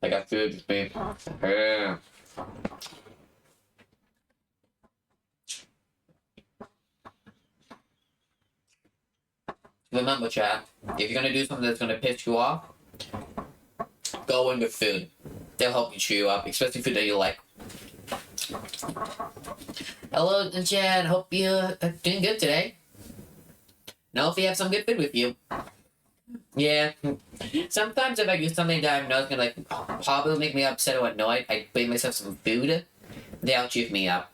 I got food with me. Yeah. Remember, chat, if you're gonna do something that's gonna piss you off, go in with food. They'll help you cheer you up, especially food that you like. Hello, Jen. Hope you're doing good today. Know if you have some good food with you. Yeah. Sometimes if I do something that I'm not gonna like probably make me upset or annoyed, I bring myself some food. They'll cheer me up.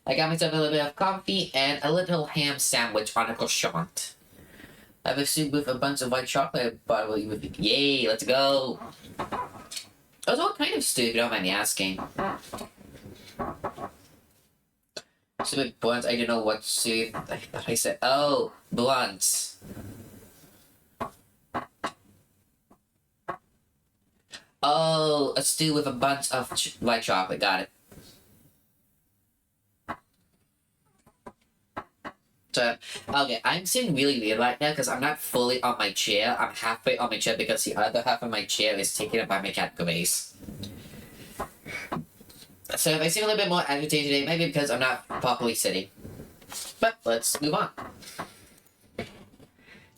I got myself a little bit of coffee and a little ham sandwich on a croissant. I have a soup with a bunch of white chocolate, probably with yay, let's go. That was all kind of stupid, don't mind me asking. Stupid blunts, I don't know what to I said. Oh, blunts. Oh, a stew with a bunch of white chocolate, got it. So, okay, I'm sitting really weird right now because I'm not fully on my chair. I'm halfway on my chair because the other half of my chair is taken up by my cat Grace. So if I seem a little bit more agitated today, maybe because I'm not properly sitting. But let's move on.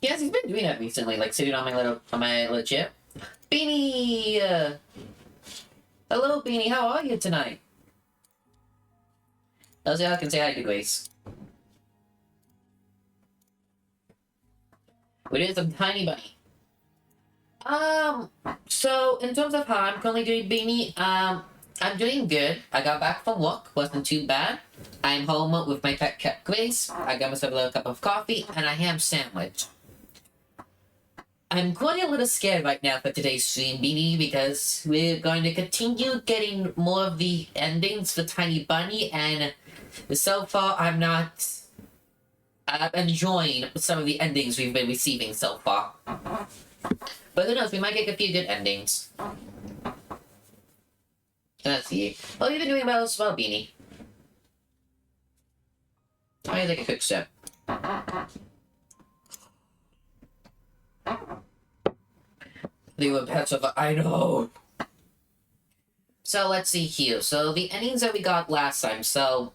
Yes, he's been doing that recently, like sitting on my little chair. Beanie! Hello, Beanie, how are you tonight? Let's see how I can say hi to Grace. We did some tiny bunny. So in terms of how I'm currently doing, Beanie, I'm doing good. I got back from work, wasn't too bad. I'm home with my pet cat Grace. I got myself a little cup of coffee and a ham sandwich. I'm going a little scared right now for today's stream, Beanie, because we're going to continue getting more of the endings for Tiny Bunny, and so far I'm not enjoying some of the endings we've been receiving so far. But who knows, we might get a few good endings. Let's see. Oh, you've been doing well as well, Beanie. Why do you take a quick sip? They were pets of I know. So let's see here. So the endings that we got last time. So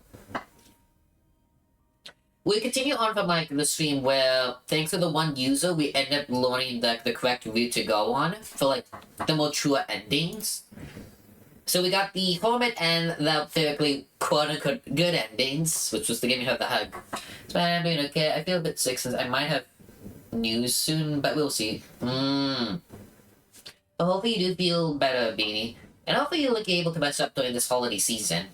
we continue on from like the stream where thanks to the one user we end up learning the correct route to go on for like the more truer endings. So we got the Hermit and the theoretically quote-unquote good endings, which was the giving her the hug. So I'm doing okay. I feel a bit sick since I might have news soon, but we'll see. But hopefully you do feel better, Beanie. And hopefully you'll be able to mess up during this holiday season.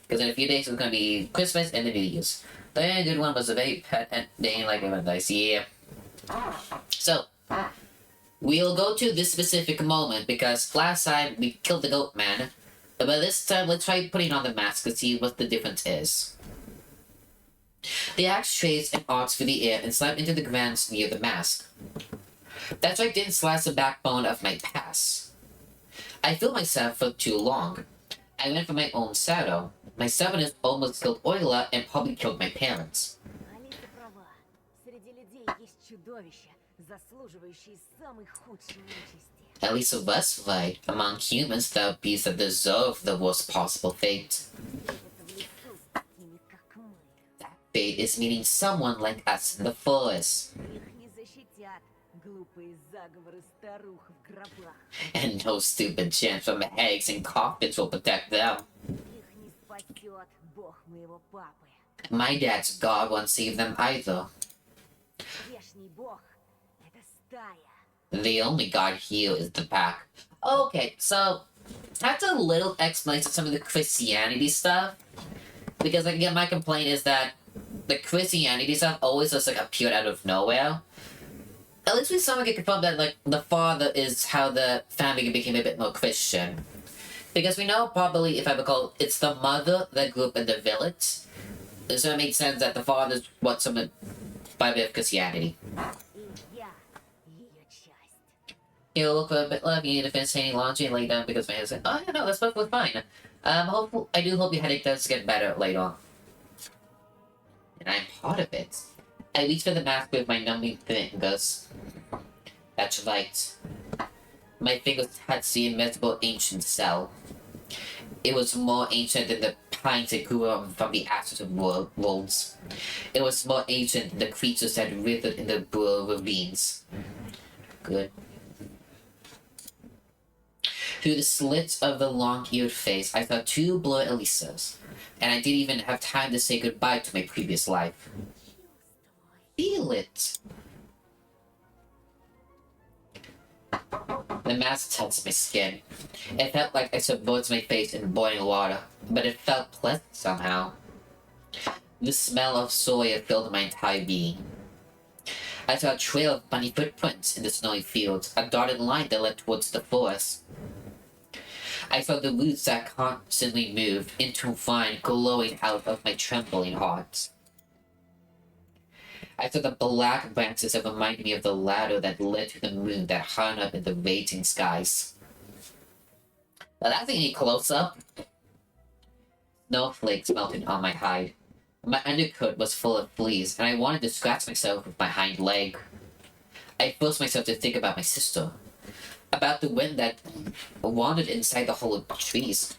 Because in a few days it's going to be Christmas and the New Year's. The only good one was a very pet ending like Dice. Yeah. So, we'll go to this specific moment because last time we killed the goat man. But this time let's try putting on the mask to see what the difference is. The axe trays and arcs through the air and slammed into the ground near the mask. That's why I didn't slash the backbone of my pass. I feel myself for too long. I went for my own shadow. My stubbornness almost killed Oila and probably killed my parents. At least a West right. Among humans, there are beasts that deserve the worst possible fate. That fate is meeting someone like us in the forest. And no stupid chance from eggs and coffins will protect them. My dad's God won't save them either. The only God here is the pack. Okay, so that's a little explanation of some of the Christianity stuff. Because like, again, my complaint is that the Christianity stuff always just like appeared out of nowhere. At least with someone can confirm that like the father is how the family became a bit more Christian. Because we know probably, if I recall, it's the mother that grew up in the village. So it makes sense that the father's what someone by way of Christianity. He'll look for a bit love, you need to finish hanging laundry and lay down because my husband. Oh yeah, no, that's perfectly fine. I do hope your headache does get better later on. And I'm part of it. I reach for the mask with my numbing fingers. That's right. My fingers touched the invisible ancient cell. It was more ancient than the pines that grew up from the ashes of worlds. It was more ancient than the creatures that withered in the Bur ravines. Good. Through the slits of the long-eared face, I saw two blurred Elisas, and I didn't even have time to say goodbye to my previous life. Feel it! The mask touched my skin. It felt like I submerged my face in boiling water, but it felt pleasant somehow. The smell of soya filled my entire being. I saw a trail of bunny footprints in the snowy fields, a dotted line that led towards the forest. I saw the roots that constantly moved, intertwined, glowing out of my trembling heart. I saw the black branches that reminded me of the ladder that led to the moon that hung up in the raging skies. Now that's any close-up. Snowflakes melted on my hide. My undercoat was full of fleas, and I wanted to scratch myself with my hind leg. I forced myself to think about my sister, about the wind that wandered inside the hollow trees,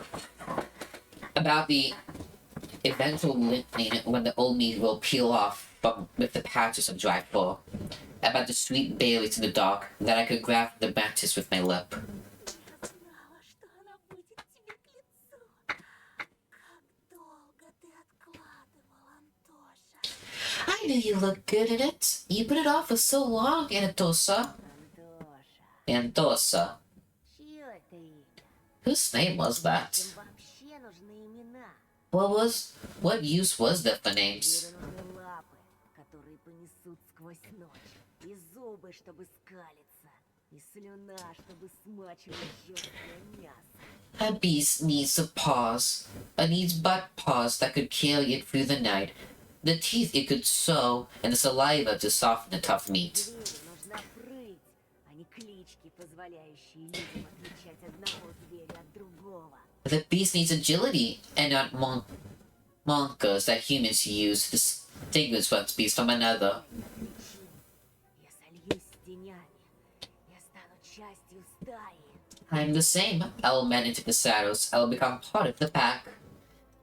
about the eventual lifting when the old meat will peel off with the patches of dry fur, about the sweet berries in the dark that I could grab from the branches with my lip. I knew you looked good in it. You put it off for so long, Anatosa. Antosa. Whose name was that? What use was there for names? A beast needs a paws. It needs butt paws that could carry it through the night, the teeth it could sow, and the saliva to soften the tough meat. The beast needs agility, and not monkers that humans use to distinguish one beast from another. I'm the same. I will mend into the shadows. I will become part of the pack.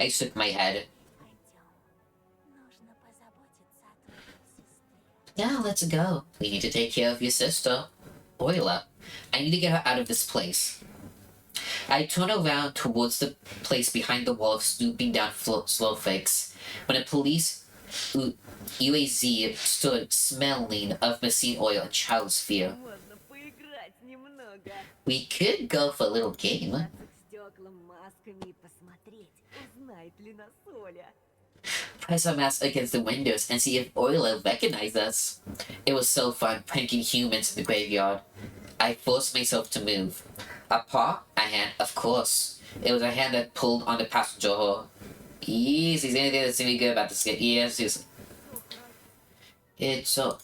I shook my head. Now let's go. We need to take care of your sister. Oila. I need to get her out of this place. I turned around towards the place behind the wall, snooping down snowflakes, when a police UAZ stood smelling of machine oil and child's fear. We could go for a little game. Press our mask against the windows and see if Oila recognized us. It was so fun pranking humans in the graveyard. I forced myself to move. A paw? A hand? Of course. It was a hand that pulled on the passenger door. Yes, is anything that's any good about this game? Yes, yes. It's so...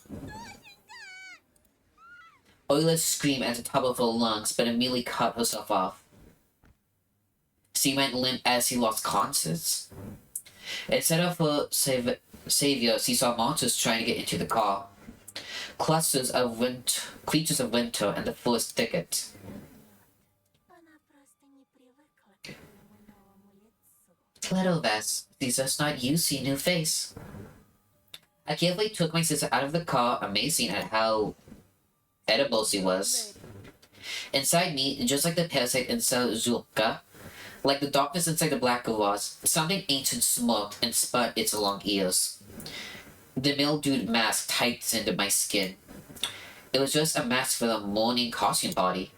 Oila screamed at the top of her lungs, but immediately cut herself off. She went limp as she lost consciousness. Instead of her savior, she saw monsters trying to get into the car. Clusters of creatures of winter and the forest thicket. Little Vess, she's just not used to your new face. I carefully took my sister out of the car, amazing at how edible she was. Inside me, just like the parasite inside Zulka, like the darkness inside the black garage, something ancient smoked and spat its long ears. The mildewed mask tightened my skin. It was just a mask for the morning costume party.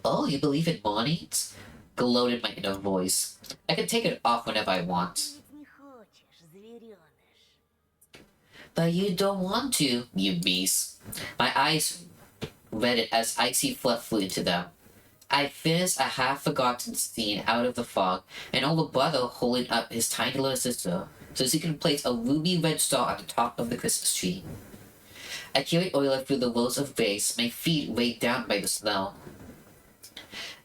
Oh, you believe in mornings? Gloated my inner voice. I can take it off whenever I want. But you don't want to, you beast. My eyes read it as icy fluff flew into them. I finished a half-forgotten scene out of the fog, an older brother holding up his tiny little sister so she can place a ruby red star on the top of the Christmas tree. I carried Oila through the rows of graves, my feet weighed down by the snow.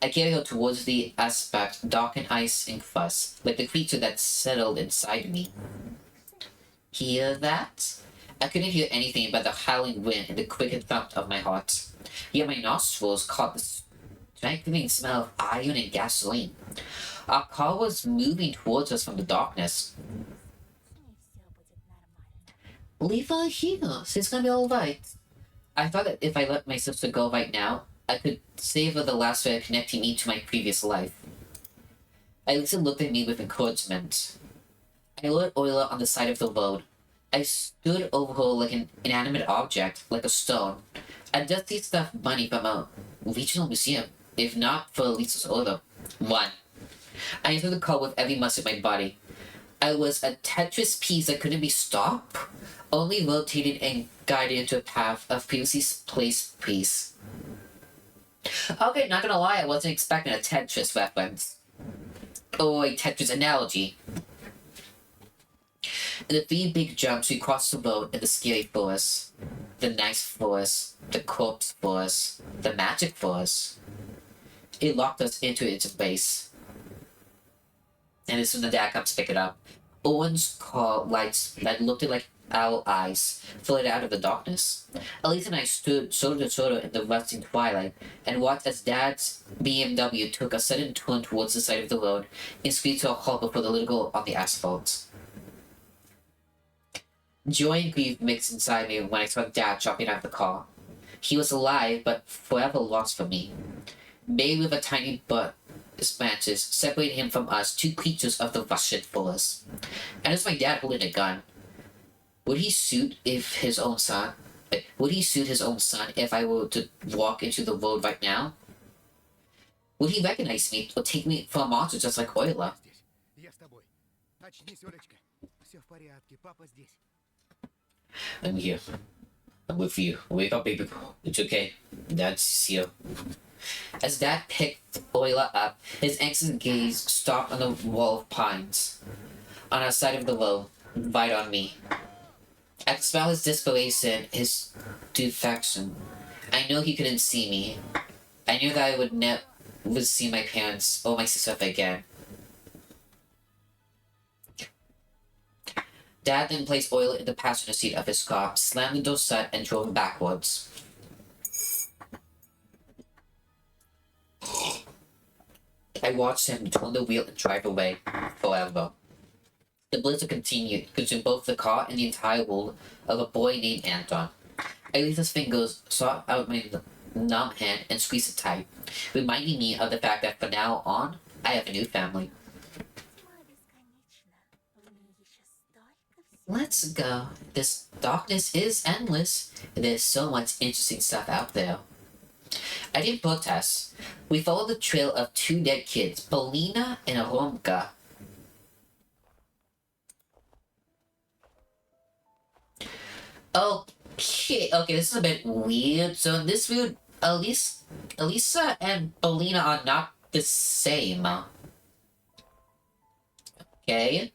I carried her towards the aspect, dark in ice and crust, like the creature that settled inside me. Hear that? I couldn't hear anything but the howling wind and the quickened thump of my heart. Yet my nostrils caught the strengthening smell of iron and gasoline. Our car was moving towards us from the darkness. Leave her here. She's gonna be alright. I thought that if I let my sister go right now, I could save her the last thread connecting me to my previous life. Elisa looked at me with encouragement. I lowered Oyla on the side of the road. I stood over her like an inanimate object, like a stone. I'd dusty stuffed money from a regional museum, if not for Elisa's order. 1. I entered the car with every muscle in my body. I was a Tetris piece that couldn't be stopped, only rotated and guided into a path of previously placed peace. Okay, not gonna lie, I wasn't expecting a Tetris reference. Or a Tetris analogy. The 3 big jumps we crossed the road in the scary forest. The nice forest, the corpse forest, the magic forest. It locked us into its embrace. And as soon as Dad comes to pick it up, Owen's car lights that looked like owl eyes floated out of the darkness. Elise and I stood shoulder to shoulder in the rusting twilight and watched as Dad's BMW took a sudden turn towards the side of the road and screeched to a halt before the little girl on the asphalt. Joy and grief mixed inside me when I saw Dad jumping out of the car. He was alive, but forever lost for me. Made with a tiny butt branches separated him from us, 2 creatures of the Russian forest. And it's my dad holding a gun. Would he shoot his own son if I were to walk into the road right now? Would he recognize me or take me for a monster just like Oyla? I'm here. I'm with you. Wake up, baby. It's okay. Dad's here. As Dad picked Oyla up, his anxious gaze stopped on the wall of pines on our side of the road, right on me. I could smell his desperation, his defection. I knew he couldn't see me. I knew that I would never see my parents or my sister again. Dad then placed Oyla in the passenger seat of his car, slammed the door shut, and drove backwards. I watched him turn the wheel and drive away forever. The blizzard continued, consuming both the car and the entire world of a boy named Anton. Elisa's fingers sought out my numb hand and squeezed it tight, reminding me of the fact that from now on, I have a new family. Let's go. This darkness is endless. There's so much interesting stuff out there. I didn't protest. We followed the trail of 2 dead kids, Polina and Romka. Okay, this is a bit weird. So in this route, Elisa and Polina are not the same. Okay.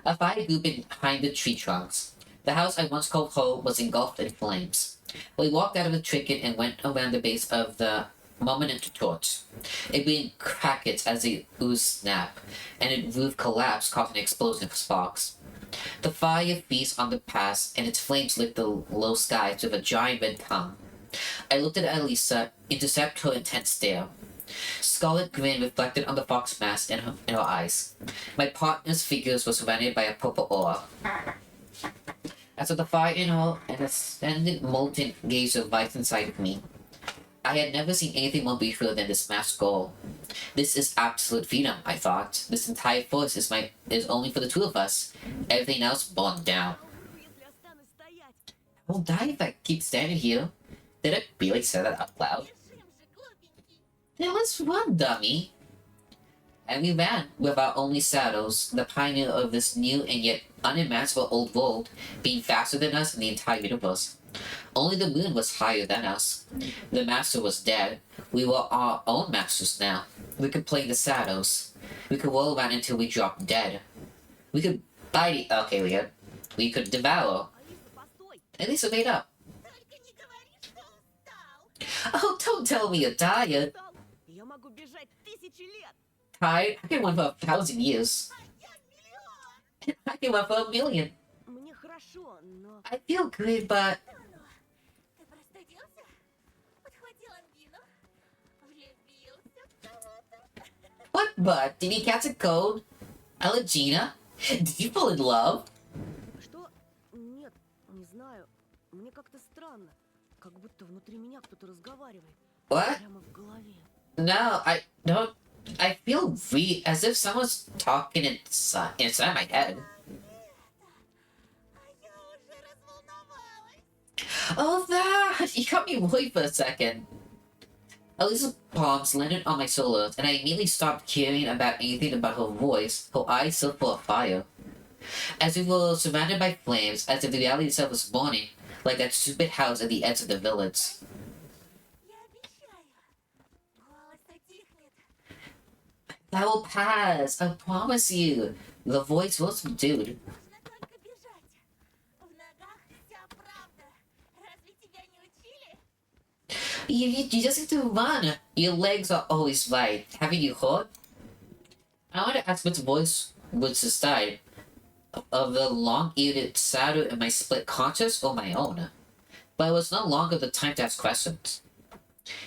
A fire grew behind the tree trunks. The house I once called home was engulfed in flames. We walked out of the thicket and went around the base of the monumental torch. It blew crackles as the ooze snapped, and its roof collapsed, causing an explosion of sparks. The fire feast on the past, and its flames licked the low skies with a giant red tongue. I looked at Elisa, intercept her intense stare. Scarlet grin reflected on the fox mask in her eyes. My partner's figure was surrounded by a purple aura. I saw the fire in her and a splendid molten gaze of light inside of me. I had never seen anything more beautiful than this masked girl. This is absolute freedom, I thought. This entire forest is only for the 2 of us. Everything else burned down. I won't die if I keep standing here. Did I really say that out loud? Then let's run, dummy. And we ran with our only saddles, the pioneer of this new and yet unimaginable old world, being faster than us in the entire universe. Only the moon was higher than us. The master was dead. We were our own masters now. We could play the saddles. We could roll around until we dropped dead. We could bite. Okay, Leah. We could devour. At least we made up. Oh, don't tell me you're tired. Tired? I can run for 1,000 years. I can run for 1,000,000. хорошо, но... I feel good, but Ну-ну, ты простудился? Подхватил ангину? Влюбился в кого-то? what? But did you catch a cold? Allegina? Did you fall in love? Что? Нет, не знаю. Мне как-то странно. Как будто внутри меня кто-то разговаривает. What? Прямо в голове. No, I don't. I feel as if someone's talking inside my head. А я уже разволновалась. Oh, that! You got me worried for a second. Elisa's palms landed on my shoulders, and I immediately stopped caring about anything about her voice, her eyes still full of fire. As we were surrounded by flames, as if the reality itself was burning, like that stupid house at the edge of the village. Я обещаю. Голос затихнет. That will pass, I promise you. The voice was subdued. Нужно только бежать. В ногах вся правда. Разве тебя не учили? You just need to run. Your legs are always right. Haven't you heard? I want to ask which voice would subside. Of the long-eared shadow in my split conscious or my own. But it was no longer the time to ask questions.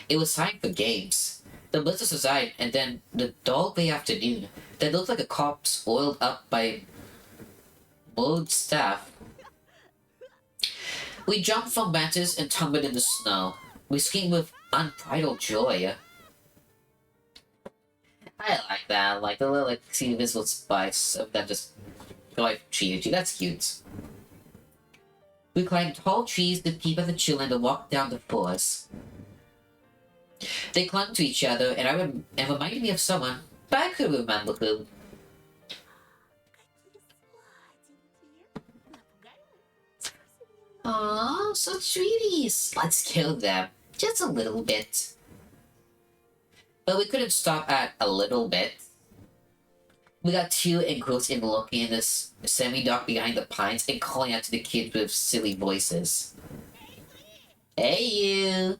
It was time for games. The blizzard subsided, and then the dull gray afternoon that looked like a corpse oiled up by mowed staff. We jumped from branches and tumbled in the snow. We screamed with unbridled joy. I like that, like the little see invisible spikes of them just going from That's cute. We climbed tall trees to peep at the children and walked down the forest. They clung to each other and reminded me of someone, but I couldn't remember who. Какие сладенькие. Напугаемые. Aww, so sweeties. Let's kill them. Just a little bit. But we couldn't stop at a little bit. We got too engrossed in looking in this semi-dark behind the pines and calling out to the kids with silly voices. Hey you!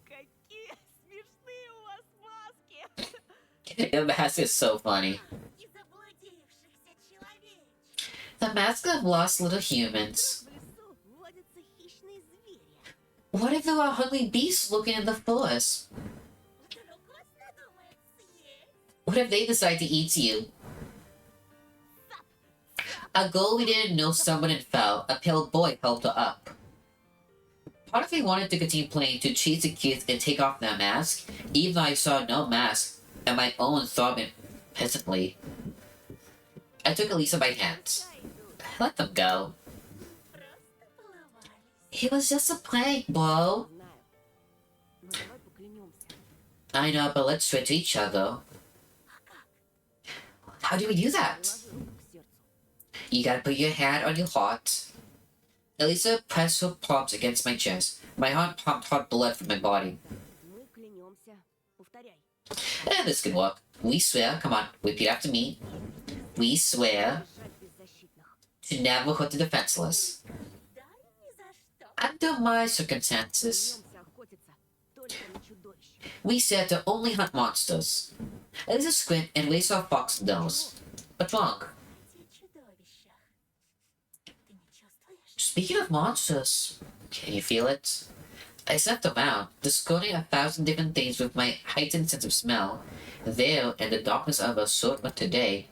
Какие смешные у вас маски! The mask is so funny. И заблудившихся человечек. The mask of lost little humans. В лесу водятся хищные звери. What if there were hungry beasts looking in the forest? Вдруг вас надумает съесть? What if they decide to eat you? A girl we didn't know stumbled and fell. A pale boy helped her up. Part of me wanted to continue playing to chase the kids and take off their mask, even though I saw no mask and my own throbbing peasantly. I took Elisa by hands. I let them go. Просто баловались. It was just a prank, bro. Знаю. Но давай поклянемся. I know, but let's swear to each other. How do we do that? Положи руку к сердцу. You gotta put your hand on your heart. Elisa pressed her palms against my chest. My heart pumped hot blood from my body. Мы клянемся. Повторяй. And this can work. We swear, come on, repeat after me. We swear Держать беззащитных. to never hurt the defenseless. Да, ни за что. Under my circumstances, Клянемся охотиться только на чудовищ. we said to only hunt monsters. Elisa squint and raised her fox nose. What's wrong? О чудовищах. Ты не чувствуешь? Speaking of monsters, can you feel it? I sniffed around, discovering 1,000 different things with my heightened sense of smell. There, in the darkness of a short winter day,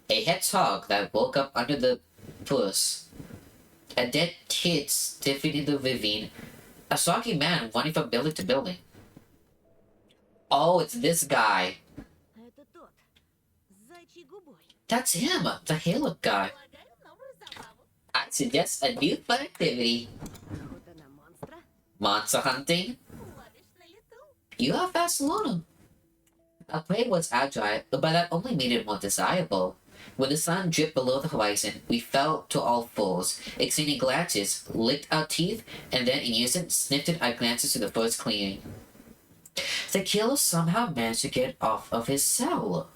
a hedgehog that woke up under the purse, a dead kid sniffing in the ravine, a soggy man running from building to building. Oh, it's this guy. Это тот. С зайчьей губой. That's him, the hair-look guy. Предлагаю новую забаву. I suggest a new fun activity. Охота на монстра. Monster hunting. Ловишь на лету. You are fast learner. Our prey was agile, but that only made it more desirable. When the sun dripped below the horizon, we fell to all fours, exchanging glances, licked our teeth, and then in unison sniffed our glances to the first clearing. The killer somehow managed to get off of his cell.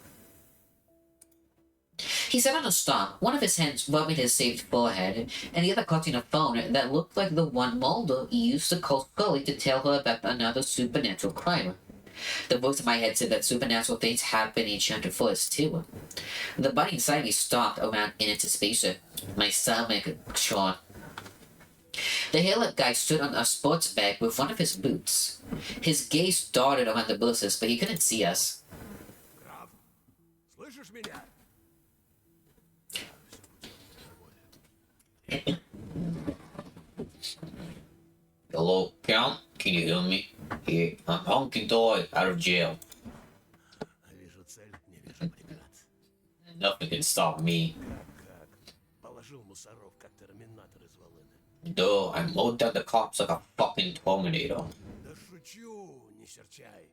He sat on a stump, one of his hands rubbing his shaved forehead, and the other clutching a phone that looked like the one Mulder used to call Scully to tell her about another supernatural crime. The voice in my head said that supernatural things happen in Enchanted Forest too. The body inside me stopped around in anticipation. My stomach shot. The hairless guy stood on a sports bag with one of his boots. His gaze darted around the bushes, but he couldn't see us. Граф, слышишь меня? Hello, Count? Can you hear me? Yeah, I'm honking toy out of jail. Вижу цель, не вижу преград. Nothing can stop me. Как? Положил мусоров, как терминатор из волыны. Duh, I mowed down the cops like a fucking Terminator. Да шучу, не серчай.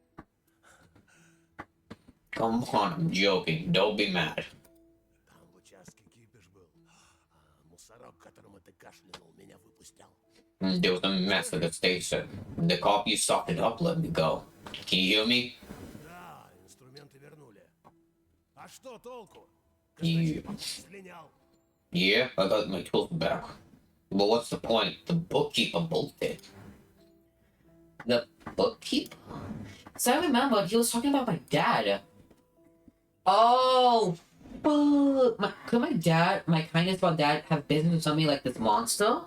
Come on, I'm joking. Don't be mad. Там в участке кипиш был. Мусорок, которому ты кашлянул, меня выпустил. There was a mess at the station. The cop you softened up let me go. Can you hear me? Да, инструменты вернули. А что толку? You... Слинял. Yeah, I got my tools back. But what's the point? The bookkeeper bolted. The bookkeeper? So I remember he was talking about my dad. Oh, fuck. Could my dad, my kindness about dad, have business with somebody like this monster?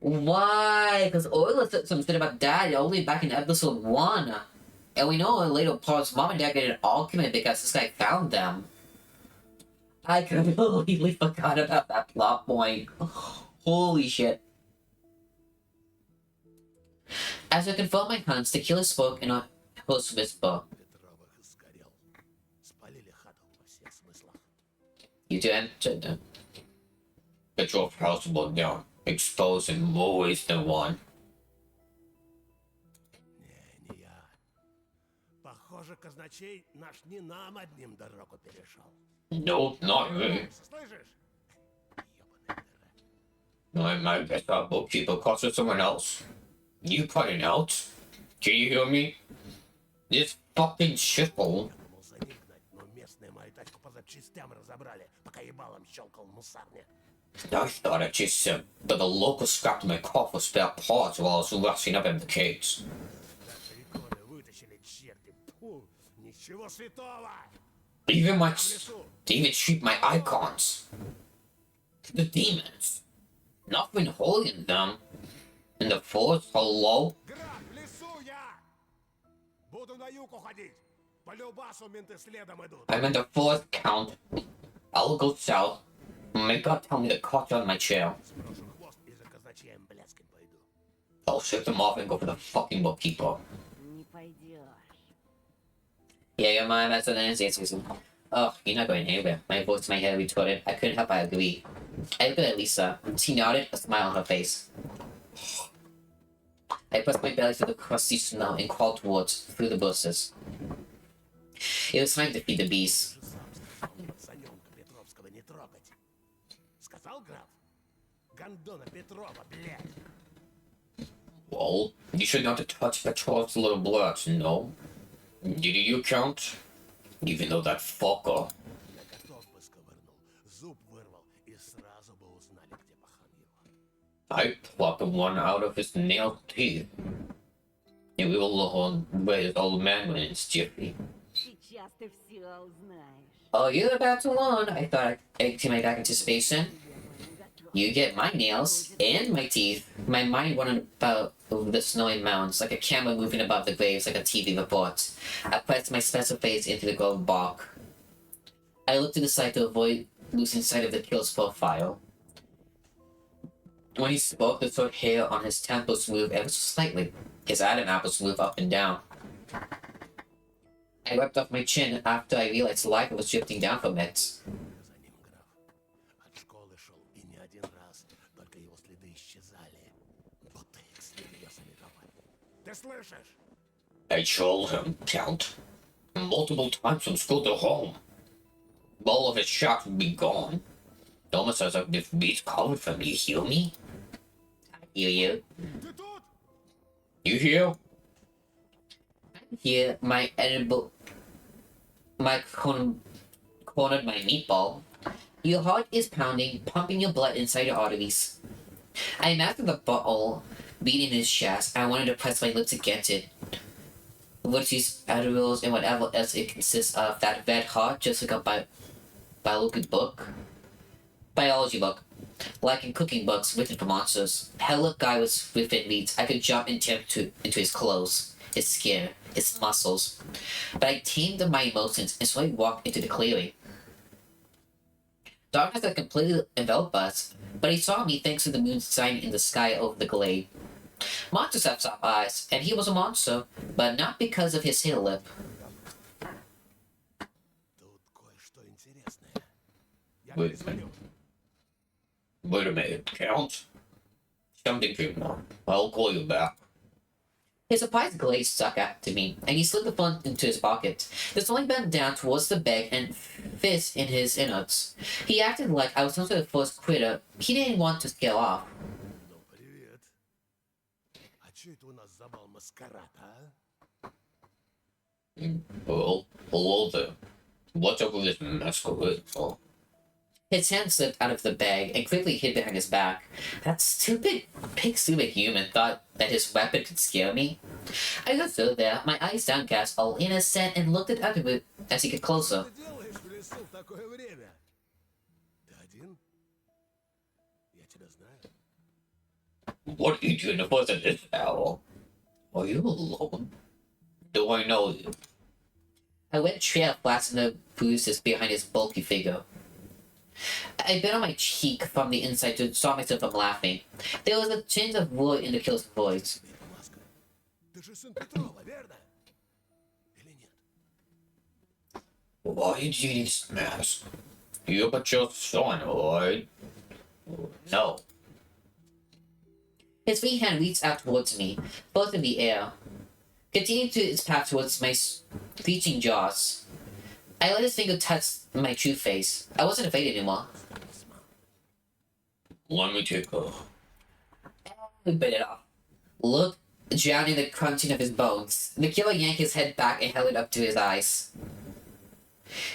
Why? Because Oiler said some shit about dad only back in episode 1. And we know in later parts, mom and dad get in an argument because this guy found them. I completely forgot about that plot point. Holy shit. As I confirmed my hunch, the killer spoke in a hoarse whisper. Петровых сгорел. Спалили хату во всех смыслах. You two entered them. Petrov's house burned down, exposed in more ways than one. Не я. Похоже, казначей наш не нам одним дорогу перешел. No, not me. Слышишь? Ёбаная дыра. I might guess our bookkeeper cost it someone else. You cutting out? Can you hear me? This fucking shithole. Думал за них гнать, но местные мою тачку по запчастям разобрали, пока ебалом щелкал в мусарне. I thought I just said that the local scrapped my car for spare parts while I was rushing up in the case. Как приколы вытащили черти. Фу, ничего святого! Even my... В лесу. They even treat my icons. The demons. Nothing holy in them. In the forest, hello? Граф, в лесу я! Буду на юг уходить. По любасу менты следом идут. I'm in the forest, Count. I'll go south. My God tell me to cut you on my chair. Сброшу хвост и за казначеем блядским пойду. I'll ship them off and go for the fucking bookkeeper. Не пойдешь. Yeah, your mom, that's what Nancy answers. Oh, you're not going anywhere. My voice in my head retorted. I couldn't help but agree. I looked at Lisa. She nodded, a smile on her face. I pressed my belly through the crusty snow and crawled through the bushes. It was time to feed the beasts. Пацанёнка Петровского не трогать. Сказал граф? Гондона Петрова, блядь. Well, you should not touch Petrov's little blood, no? Did you count? Even though that fucker. Я котов бы сковырнул, зуб вырвал, и сразу бы узнали, где пахан его. I plucked one out of his nailed teeth. And we will learn where his old man went in jiffy. Сейчас ты все узнаешь. Oh, you're about to learn. I thought I to my back anticipation. You get my nails and my teeth. My mind went about over the snowy mountains like a camera moving above the graves like a TV report. I pressed my special face into the glowing bark. I looked to the side to avoid losing sight of the killer's profile. When he spoke, the short hair on his temples moved ever so slightly. His Adam apples moved up and down. I wiped off my chin after I realized life was drifting down from it. За ним граф. От школы шел и не один раз, только его следы исчезали, будто их с небесами копали. Ты слышишь? I told him, Count, multiple times from school to home. All of his shots would be gone. It almost sounds like this beat's calling for me. You hear me? I hear you. Ты тут? You hear? Here, my edible... cornered my meatball. Your heart is pounding, pumping your blood inside your arteries. I imagined the bottle beating his chest. I wanted to press my lips against it. virtues, attributes, and whatever else it consists of. That red heart, just like a biology book. Like in cooking books written for monsters, Hell Guy was within reach. I could jump into his clothes, his skin, his muscles. But I tamed my emotions and slowly walked into the clearing. Darkness had completely enveloped us, but he saw me thanks to the moon shining in the sky over the glade. Monsters have soft eyes, and he was a monster, but not because of his heel lip. Тут кое-что интересное. Я Wait. перезвоню. Wait a minute, Count. Something came up. I'll call you back. His surprised glaze stuck out to me, and he slipped the phone into his pocket. The sling bent down towards the bag and fist in his innards. He acted like I was some sort of first critter he didn't want to scale off. Ну, привет. А чё это у нас за бал маскарад, а? Well, hello there. What's up with this masquerade? Oh. His hand slipped out of the bag and quickly hid behind his back. That stupid human thought that his weapon could scare me. I got stood there, my eyes downcast, all innocent, and looked at Attribute as he got closer. Что ты делаешь в лесу в такое время? Ты один? Я тебя знаю. What are you doing at this hour? Are you alone? Do I know you? I went trail flat in the bruises behind his bulky figure. I bit on my cheek from the inside to stop myself from laughing. There was a tinge of woe in the killer's voice. Эта маска. Ты же сын Петрова, верно? Или нет? Why did you need this mask? You but your son, alright? No. His free hand reached out towards me, both in the air. Continuing to its path towards my reaching jaws. I let his finger touch my true face. I wasn't afraid anymore. Let me take her. We bit it off. Look, drowning in the crunching of his bones. The killer yanked his head back and held it up to his eyes.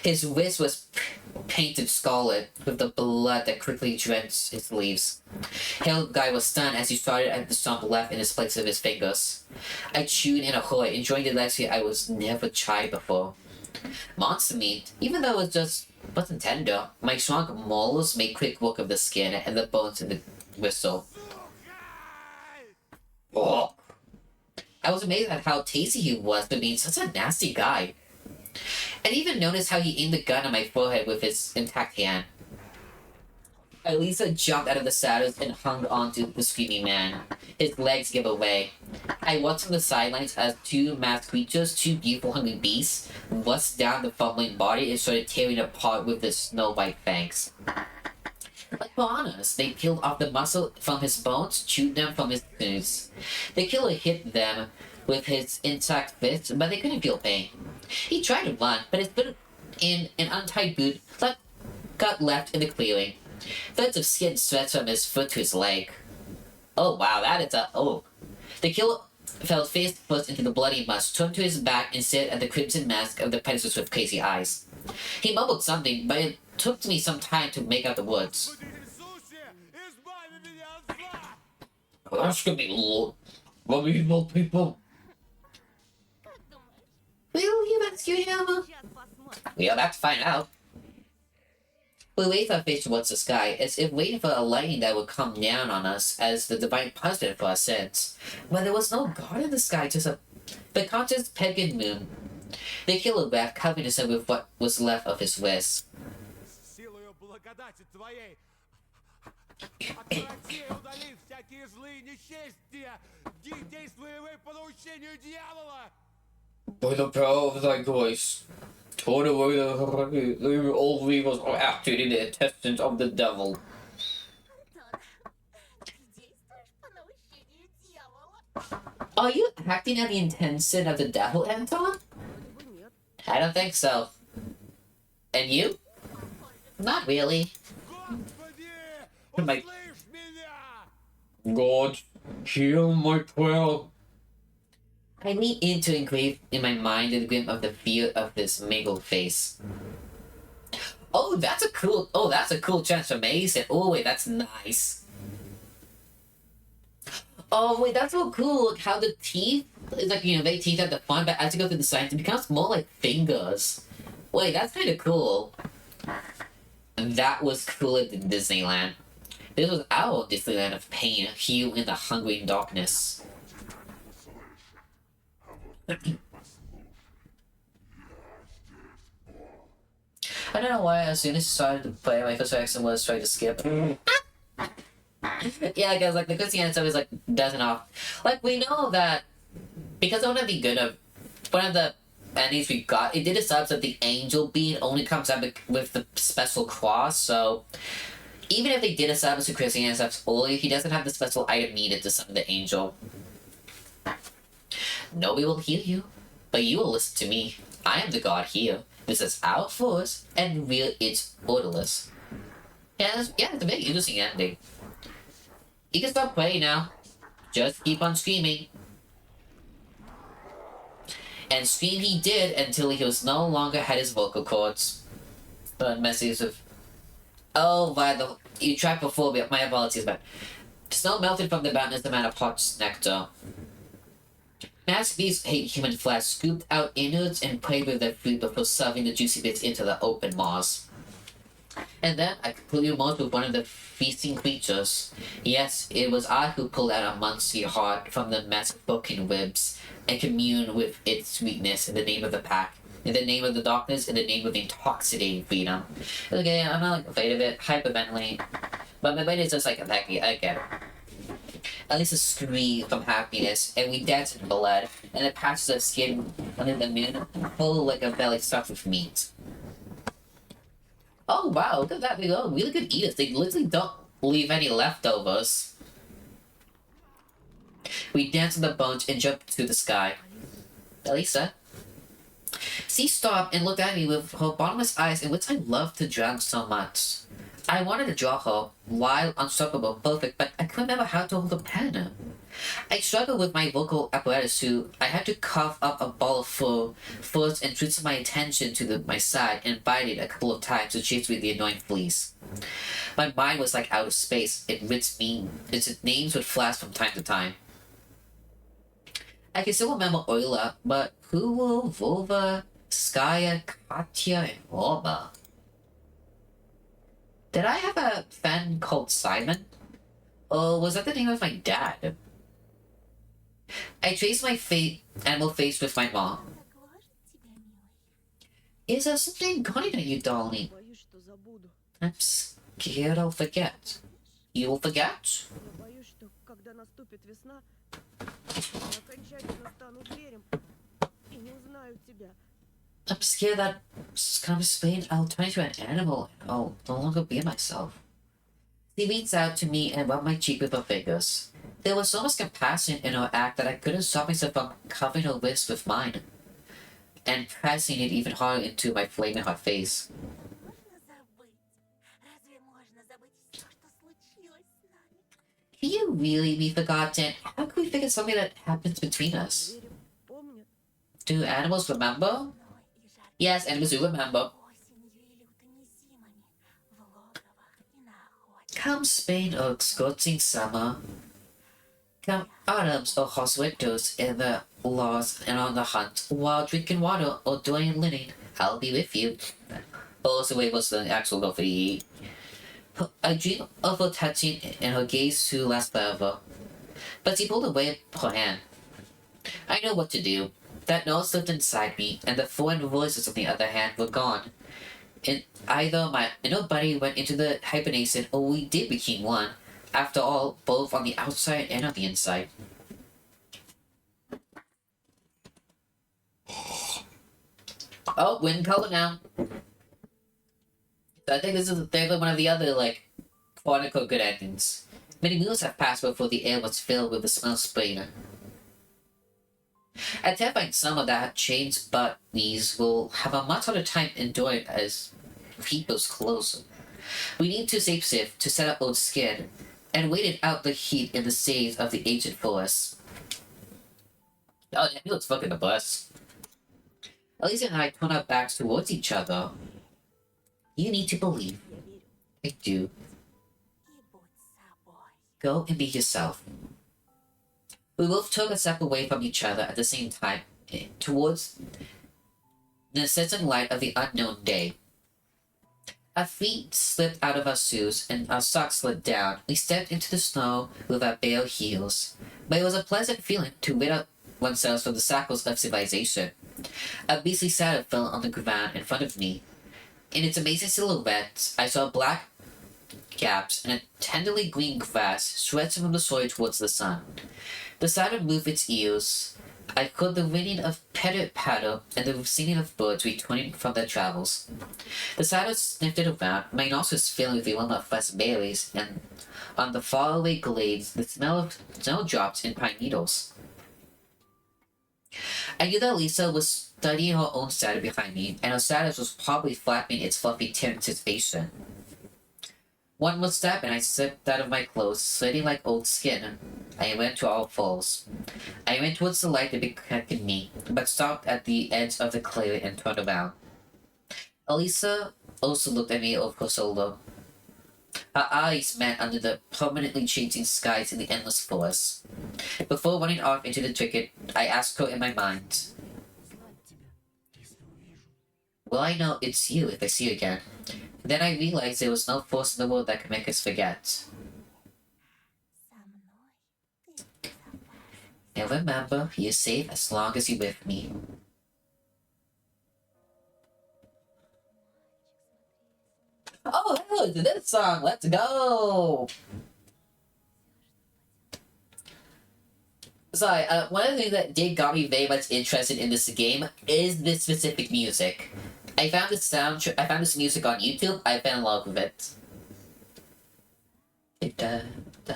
His wrist was painted scarlet with the blood that quickly drenched his sleeves. Hell Guy was stunned as he started at the stump left in his place of his fingers. I chewed in a hole, enjoying the legacy I was never tried before. Monster meat, even though it wasn't tender, my strong molars made quick work of the skin and the bones in the whistle. Oh. I was amazed at how tasty he was for being such a nasty guy. And even noticed how he aimed the gun at my forehead with his intact hand. Elisa jumped out of the saddle and hung onto the screaming man. His legs gave away. I watched from the sidelines as two masked creatures, two beautiful hungry beasts, bust down the fumbling body and started tearing apart with their snow-white fangs. Like piranhas, they peeled off the muscle from his bones, chewed them from his bones. The killer hit them with his intact fist, but they couldn't feel pain. He tried to run, but his foot in an untied boot got left in the clearing. Threads of skin stretched from his foot to his leg. Oh wow, that is a... oh. The killer fell face first into the bloody mush, turned to his back and stared at the crimson mask of the Pegasus with crazy eyes. He mumbled something, but it took me some time to make out the words. That's gonna be Lord. What evil people? Как думаешь? Will you rescue him? Сейчас посмотрим. We'll have to find out. We waved our face towards the sky, as if waiting for a lightning that would come down on us as the divine punishment for our sins. But there was no god in the sky, just a conscious pagan moon. The killer laughed, covering himself with what was left of his wrist. Силою благодати твоей отврати, удали всякие злые несчастья, действуй вы по наущению дьявола. By the power of thy voice, turn away the old evils are acted in the intestines of the devil. Антон, ты действуешь по наущению дьявола? Are you acting at the intention of the devil, Anton? Вроде бы нет. I don't think so. And you? Not really. Господи, My- услышь меня! God, hear my prayer. I leaned in to engrave in my mind the grim of the fear of this mangled face. Oh, that's a cool transformation. Oh wait, that's nice. Oh wait, that's so cool. Look how the teeth it's like, they tease out the fun, but as you go through the science, it becomes more like fingers. Wait, that's kind of cool. That was cooler than Disneyland. This was our Disneyland of pain, hue in the hungry darkness. I don't know why, as soon as I started to play, my first reaction was try to skip. Yeah, because like the cutscene stuff is like doesn't off. Like we know that because one of the endings we got, it did a subs that the angel bead only comes out with the special cross. So even if they did a sub to Christian stuff only, he doesn't have the special item needed to summon the angel. Nobody will heal you, but you will listen to me. I am the god here. This is our force, and real it's orderless. Yeah, it's a very interesting ending. You can stop praying now. Just keep on screaming. And scream he did until he was no longer had his vocal cords. But messages of, oh, you tried before, but my apologies, but snow melted from the mountains, the man of hot nectar. Masked beasts hate human flesh, scooped out innards and preyed with their food before serving the juicy bits into the open maws. And then I completely merged with one of the feasting creatures. Yes, it was I who pulled out a muncie heart from the mess of broken ribs and communed with its sweetness in the name of the pack, in the name of the darkness, in the name of intoxicating freedom. Okay, I'm not like afraid of it, hyperventilating, but my brain is just like, I get it. At least a scream from happiness, and we dance in blood, and the patches of skin under the moon full like a belly stuffed with meat. Oh wow, look at that, they are really good eaters. They literally don't leave any leftovers. We dance on the bones and jump to the sky. Elisa? She stopped and looked at me with her bottomless eyes in which I love to drown so much. I wanted to draw her, wild, unstoppable, perfect, but I couldn't remember how to hold a pen. I struggled with my vocal apparatus too. I had to cough up a ball of fur first and twist my attention to my side and bite it a couple of times to chase away the annoying fleas. My mind was like out of space. Its names would flash from time to time. I can still remember Euler, but who were Volva, Skaya, Katya, and Orba? Did I have a fan called Simon? Or was that the name of my dad? I traced my animal face with my mom. Так гложет тебя, милый. Is there something going at you, darling? Боюсь, что забуду. I'm scared I'll forget. You will forget? Я боюсь, что когда наступит весна, я окончательно стану зверем и не узнаю тебя. I'm scared that come Spain I'll turn into an animal and I'll no longer be myself. She reached out to me and rubbed my cheek with her fingers. There was so much compassion in her act that I couldn't stop myself from covering her wrist with mine and pressing it even harder into my flaming hot face. Можно забыть? Разве можно забыть все, что случилось с нами? Can you really be forgotten? How can we forget something that happens between us? Звери помнят. Do animals remember? Мной и жаркой Yes, animals do remember. осенью и лютыми зимами в логовах и на охоте. Come Spain or scorching summer. Come autumns or harsh winters in the laws and on the hunt, while drinking water or doing linen, I'll be with you. Also, wait, what's the actual go for the eat? I dream of her touching and her gaze to last forever. But she pulled away her hand. I know what to do. That noise slipped inside me, and the foreign voices on the other hand were gone. And either my inner body went into the hibernation or we did become one. After all, both on the outside and on the inside. Oh, wind color now. So I think this is one of the other, like, quote-unquote good endings. Many moons have passed before the air was filled with the smell of spring. I terrified some of that change, but these will have a much harder time enduring as people's closer. We need to save Sif to set up old skin, and waited out the heat in the shades of the ancient forest. Oh, he looks fucking the bus. Elisa and I turn our backs towards each other. You need to believe. Я верю. I do. И будь собой. Go and be yourself. We both took a step away from each other at the same time, towards the setting light of the unknown day. Our feet slipped out of our shoes and our socks slid down. We stepped into the snow with our bare heels. But it was a pleasant feeling to rid oneself from the shackles of civilization. A beastly shadow fell on the ground in front of me. In its amazing silhouette, I saw black gaps and a tenderly green grass stretching from the soil towards the sun. The shadow moved its ears. I heard the ringing of patter and the singing of birds returning from their travels. The shadow sniffed around, my nostrils filling with the aroma of fresh berries, and on the faraway glades, the smell of snowdrops and pine needles. I knew that Lisa was studying her own shadow behind me, and her shadow was probably flapping its fluffy tail in anticipation. One more step, and I slipped out of my clothes, sliding like old skin. I went to all falls. I went towards the light that protected me, but stopped at the edge of the clearing and turned around. Elisa also looked at me over her shoulder. Her eyes met under the permanently changing skies in the endless forest. Before running off into the thicket, I asked her in my mind, "Will I know it's you if I see you again?" Then I realized there was no force in the world that could make us forget. Со мной ты в безопасности. And remember, you're safe as long as you're with me. Oh, hello to this song. Let's go. Sorry, one of the things that did got me very much interested in this game is this specific music. I found this music on YouTube. I fell in love with it. Da, da.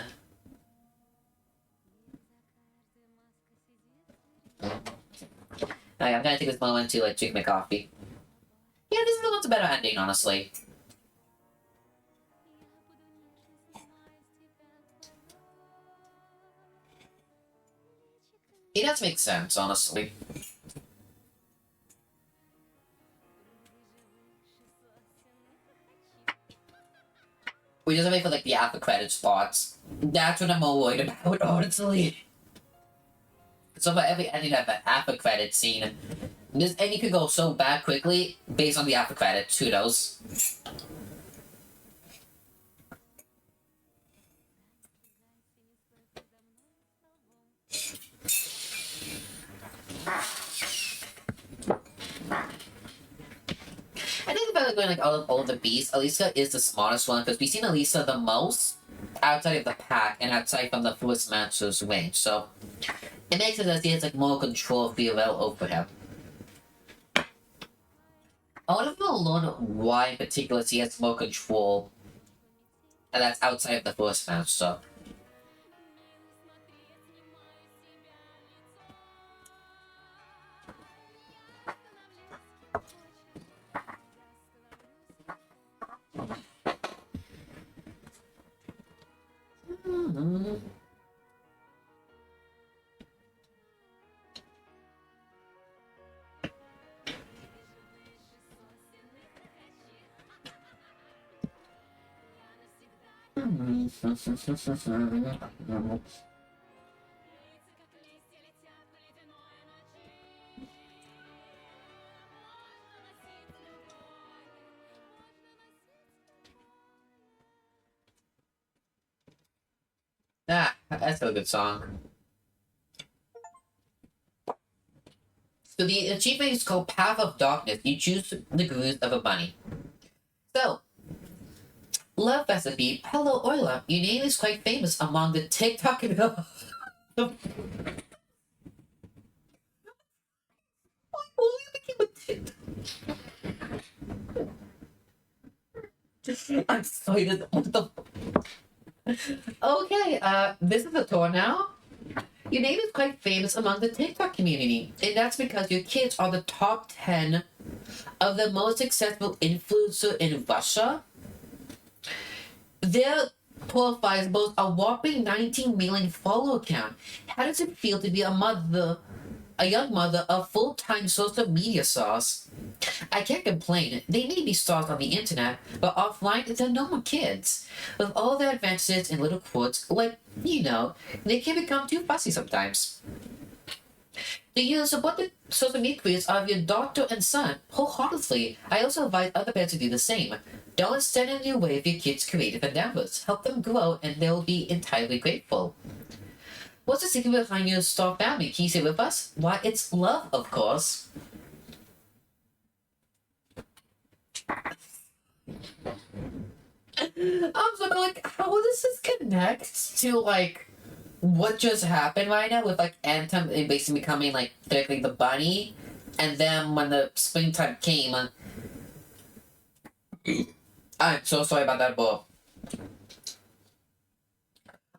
Alright, I'm gonna take this moment to drink my coffee. Yeah, this is the one's a better ending, honestly. It does make sense, honestly. We just wait for the after credit spots. That's what I'm more worried about, honestly. So for every ending of an after credit scene, this ending could go so bad quickly based on the after credits. Who knows? I think about going all of the beasts, Elisa is the smartest one because we've seen Elisa the most outside of the pack and outside from the Forest Master's range, so it makes it that he has more control feel over him. I want to learn why in particular he has more control and that's outside of the Forest Master. Ah, that's a good song. So the achievement is called Path of Darkness. You choose the grooves of a bunny. So, love recipe, Hello Orla. Your name is quite famous among the TikTok and I'm sorry, what the... Okay, this is the tour now. Your name is quite famous among the TikTok community, and that's because your kids are the top 10 of the most successful influencer in Russia. Their profiles boast a whopping 19 million follower count. How does it feel to be a young mother of full-time social media stars? I can't complain. They may be stalked on the internet, but offline, they're normal kids. With all their advances and little quirks, like, they can become too fussy sometimes. Do you support the social media careers of your daughter and son wholeheartedly? I also advise other parents to do the same. Don't stand in your way of your kids' creative endeavors. Help them grow, and they'll be entirely grateful. What's the secret behind your star family? Can you say with us? Why, it's love, of course. I'm so like, how does this connect to like what just happened right now with like Anthem basically becoming like technically the bunny, and then when the springtime came, I'm so sorry about that, but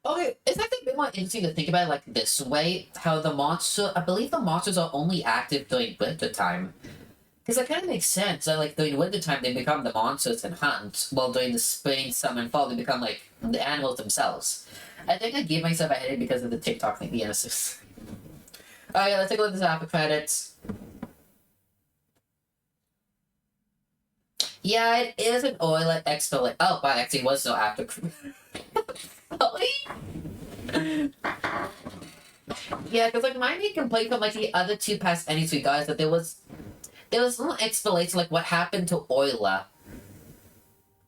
okay, it's actually a bit more interesting to think about it like this way. How I believe the monsters are only active during winter time. Because that kind of makes sense. That, like, during winter time, they become the monsters and hunt, while during the spring, summer, and fall, they become, like, the animals themselves. I think I gave myself a headache because of the TikTok thing. Yes. Alright, let's take a look at the after credits. Yeah, it is an oil expo. Oh, wow, actually, it was no after. Yeah, because, like, my main complaint from, like, the other two past endings we got is that there was no explanation like what happened to Oyla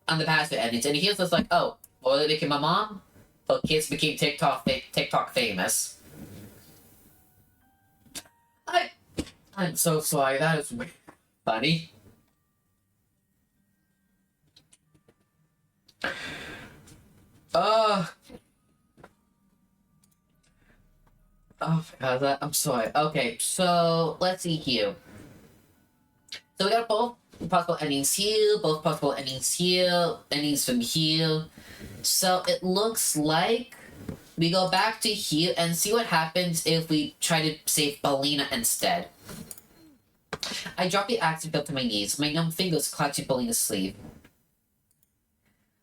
on the past endings, and he was just like, "Oh, Oyla became a mom, but kids became TikTok famous." I'm so sorry. That is funny. Oh my god, I'm sorry. Okay, so let's see here. So we got both possible endings here, both possible endings here, endings from here. So it looks like we go back to here and see what happens if we try to save Belina instead. I drop the axe and fell to my knees, my numb fingers clutching Belina's sleeve.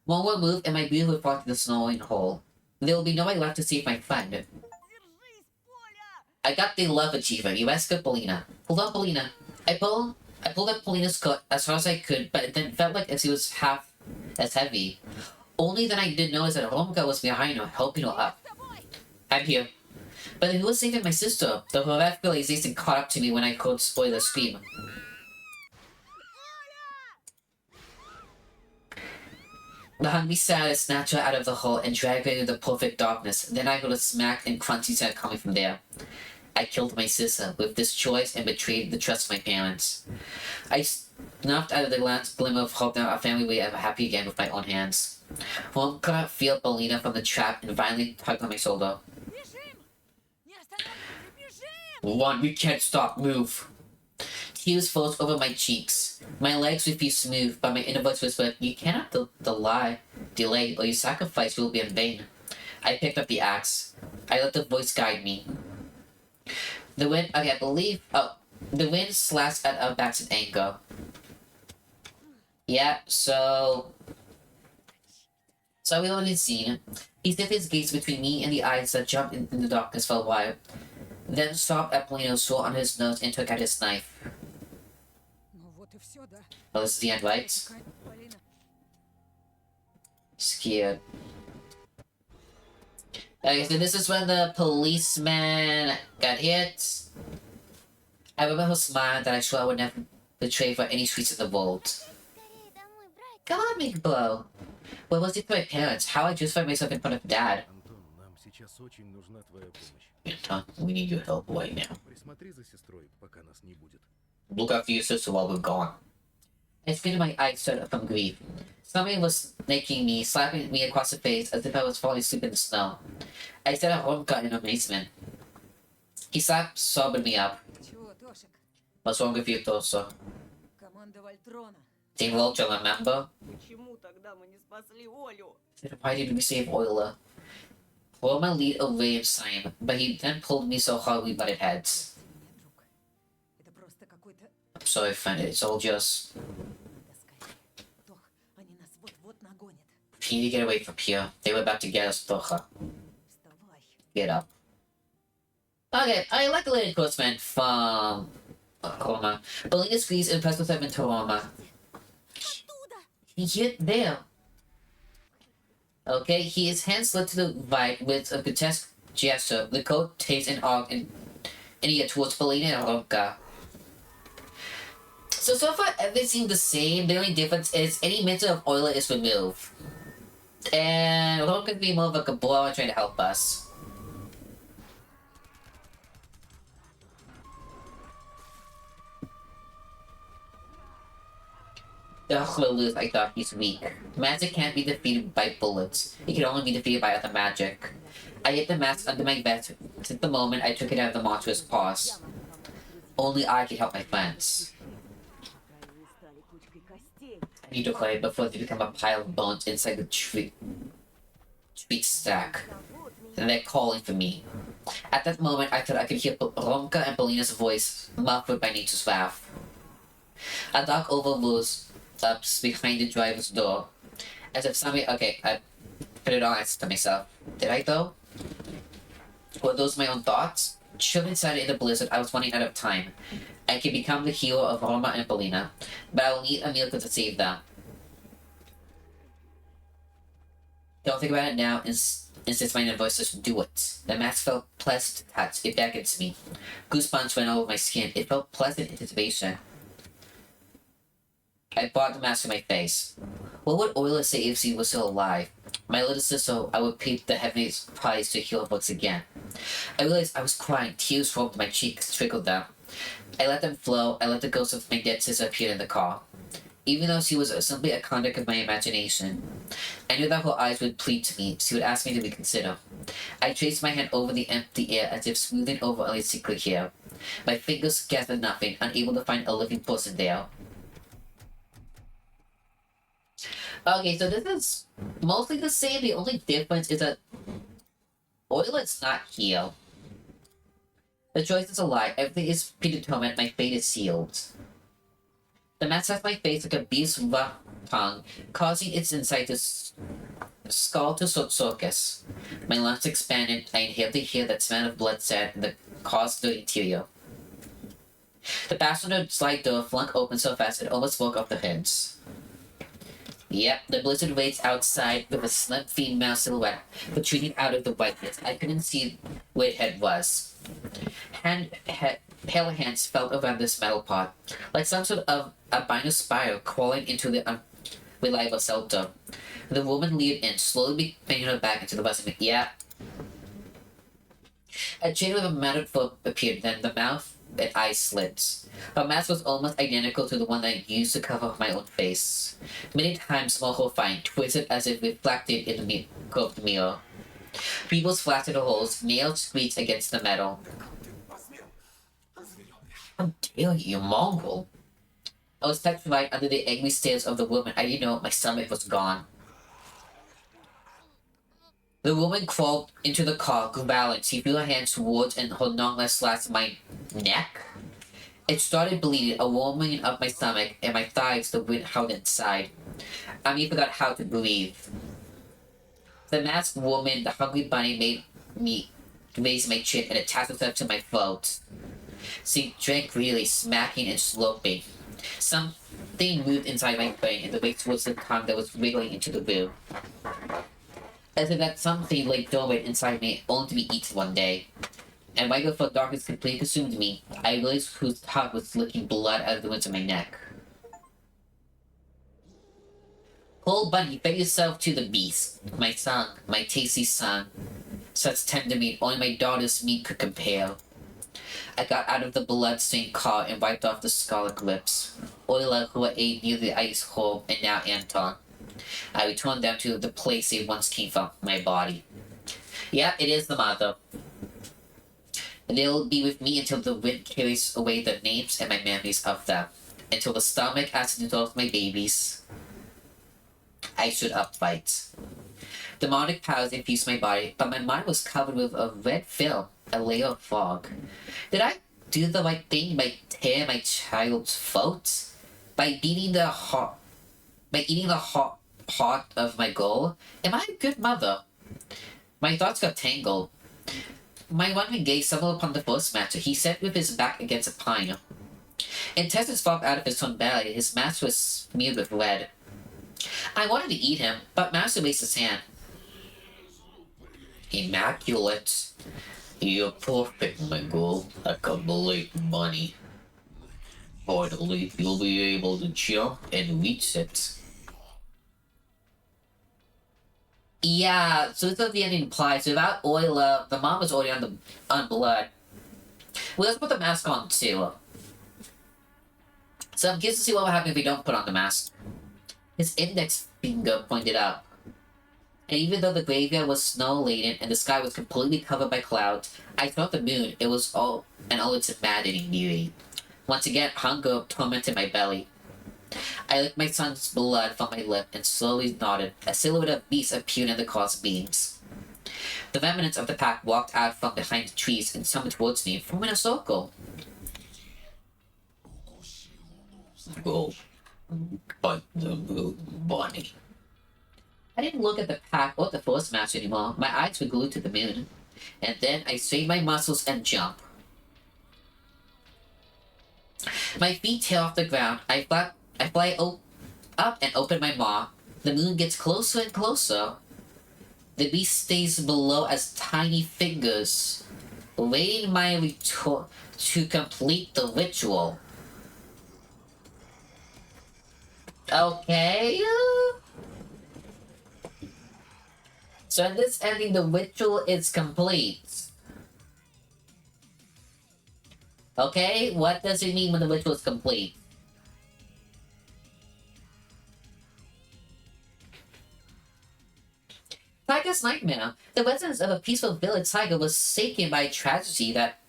One more move and my wheel would fall to the snowing hole. There will be nobody left to save my friend. Держись, Поля! I got the love achievement. You rescued Belina. Hold on, Belina. I pulled up Polina's coat as far as I could, but it then felt like as it was half as heavy. Only then I did notice that Romka was behind her, helping her up. С тобой! I'm here. But who was saving my sister? The horrific realization caught up to me when I heard Spoiler scream. The hungry sadness snatched her out of the hole and dragged her into the perfect darkness. Then I heard a smack and crunchy sound coming from there. I killed my sister with this choice and betrayed the trust of my parents. I snuffed out of the last glimmer of hope that our family would be ever happy again with my own hands. One could feel Belina from the trap and violently tugged on my shoulder. Бежим! Не останавливайся, бежим! One, you can't stop, move. Tears froze over my cheeks. My legs refused to move, but my inner voice whispered, "You cannot delay, or your sacrifice will be in vain." I picked up the axe. I let the voice guide me. The wind, the wind slashed at our backs in anger. Yeah, so we already seen. He dipped his gaze between me and the eyes that jumped in the darkness for a while, then stopped at Polino's sword on his nose and took out his knife. Ну вот и все, да? Well, this is the end, right? Какая-то Полина. Scared. Okay, so this is when the policeman got hit. I remember her smile that I swore I would never betray for any streets in the world. Скорее домой, братик! Come on, big bro. What was it to my parents? How I justified myself in front of Dad? Антон, нам сейчас очень нужна твоя помощь. Anton, we need your help right now. Присмотри за сестрой, пока нас не будет. Look after your sister while we're gone. I spit my eyes shut from grief. Somebody was naking me, slapping me across the face as if I was falling asleep in the snow. I stared at Romka in amazement. He slapped, sobbing me up. Чего, Тошик? What's wrong with you, Tosa? Команда Вольтрона. Team Vulture, remember? Почему тогда мы не спасли Олю? Then why did we save Euler? Roma lead away in time, but he then pulled me so hard we butted heads. Нет, друг. Это просто какой-то... I'm sorry, friend, it's all just... Надо скорее. Тох, они нас вот-вот нагонят. We need to get away from here. They were about to get us, Tocha. Вставай. Get up. Okay, I like the Lady Postman from Roma. Belina squeezed and pressed herself into Roma. Оттуда! Yet there. Okay, his hand slid to the right with a grotesque gesture. The coat takes an arc and he towards Belina and Ronka. So far everything seems the same. The only difference is any mention of Euler is removed. And Ronka can be more of a Gabora trying to help us. Ugh, I thought he's weak. Magic can't be defeated by bullets. It can only be defeated by other magic. I hid the mask under my bed since the moment I took it out of the monster's paws. Only I can help my friends. Они стали кучкой костей. I need to cry before they become a pile of bones inside the tree stack. And they're calling for me. At that moment, I thought I could hear Ronka and Belina's voice muffled by nature's wrath. A dark oval rose up behind the driver's door. As if somebody... Okay, I put it on to myself. Did I, though? Were those my own thoughts? Children decided in the blizzard I was running out of time. I can become the hero of Roma and Belina, but I will need a miracle to save them. Don't think about it now, insists my voices do it. The mask felt pleasant to touch. It beckons me. Goosebumps ran over my skin. It felt pleasant anticipation. I brought the mask to my face. What would Euler say if she was still alive? My little sister, I would pay the heaviest price to heal her once again. I realized I was crying. Tears rolled my cheeks, trickled down. I let them flow. I let the ghost of my dead sister appear in the car. Even though she was simply a conduct of my imagination, I knew that her eyes would plead to me. She would ask me to reconsider. I traced my hand over the empty air as if smoothing over a secret hair. My fingers gathered nothing, unable to find a living person there. Okay, so this is mostly the same. The only difference is that Euler's not here. The choice is a lie. Everything is predetermined. My fate is sealed. The mask has my face like a beast's rough tongue, causing its inside to skull to circus. My lungs expanded. I inhaled the air that smelled of blood sat in the car's dirty interior. The passenger slide door flung open so fast it almost woke up the hinge. Yep, the blizzard waits outside with a slim female silhouette protruding out of the whiteness. I couldn't see where its head was. Pale hands felt around this metal pot, like some sort of albino spiral crawling into the unreliable shelter. The woman leaned in, slowly bending her back into the bus. Yeah. A chain with a matted foot appeared, then the mouth and eyes slits. Her mask was almost identical to the one I used to cover my own face. Many times more horrifying, twisted as if reflected in the curved mirror. People's flattened holes, nails squeaked against the metal. How dare you, mongrel! I was petrified under the angry stares of the woman. I didn't know my stomach was gone. The woman crawled into the car, growling. She threw her hands towards and her nonetheless slashed my neck. It started bleeding, a warming of my stomach and my thighs. The wind howled inside. I even forgot how to breathe. The masked woman, the hungry bunny, made me raise my chin and attach herself to my throat. She drank greedily, smacking and slurping. Something moved inside my brain, and the weight was the tongue that was wriggling into the room. As if that something lay dormant inside me, only to be eaten one day. And right before darkness completely consumed me, I realized whose tongue was licking blood out of the roots of my neck. Whole bunny, bet yourself to the beast. My son, my tasty son. Such tender meat only my daughter's meat could compare. I got out of the blood-stained car and wiped off the scarlet lips. Euler, who I ate near the ice hole, and now Anton. I returned them to the place they once came from, my body. Yeah, it is the mother. They'll be with me until the wind carries away the names and my memories of them. Until the stomach has to dissolve my babies. I should upfight. Demonic powers infused my body, but my mind was covered with a red film, a layer of fog. Did I do the right thing by tearing my child's throat? By eating the heart of my goal? Am I a good mother? My thoughts got tangled. My wondering gaze stumbled upon the first master. He sat with his back against a pine. Intestines flopped out of his tongue belly. His mask was smeared with red. I wanted to eat him, but Master raised his hand. Immaculate. You're perfect, my girl. I can believe money. Finally, you'll be able to jump and reach it. Yeah, so this is what the ending implies. So without oil, the mom was already on blood. Well, let's put the mask on too. So I'm curious to see what will happen if we don't put on the mask. His index finger pointed up. And even though the graveyard was snow-laden and the sky was completely covered by clouds, I felt the moon. It was all its maddening beauty. Once again, hunger tormented my belly. I licked my son's blood from my lip and slowly nodded. A silhouette of beast appeared in the cross beams. The remnants of the pack walked out from behind the trees and summoned towards me, forming a circle. Go, bite the moon, Bonnie. I didn't look at the pack or the force match anymore. My eyes were glued to the moon. And then I strained my muscles and jump. My feet tear off the ground. I fly up and open my maw. The moon gets closer and closer. The beast stays below as tiny fingers, waiting my return to complete the ritual. Okay. So in this ending, the ritual is complete. Okay, what does it mean when the ritual is complete? Tiger's nightmare. The residents of a peaceful village Tiger was shaken by a tragedy that...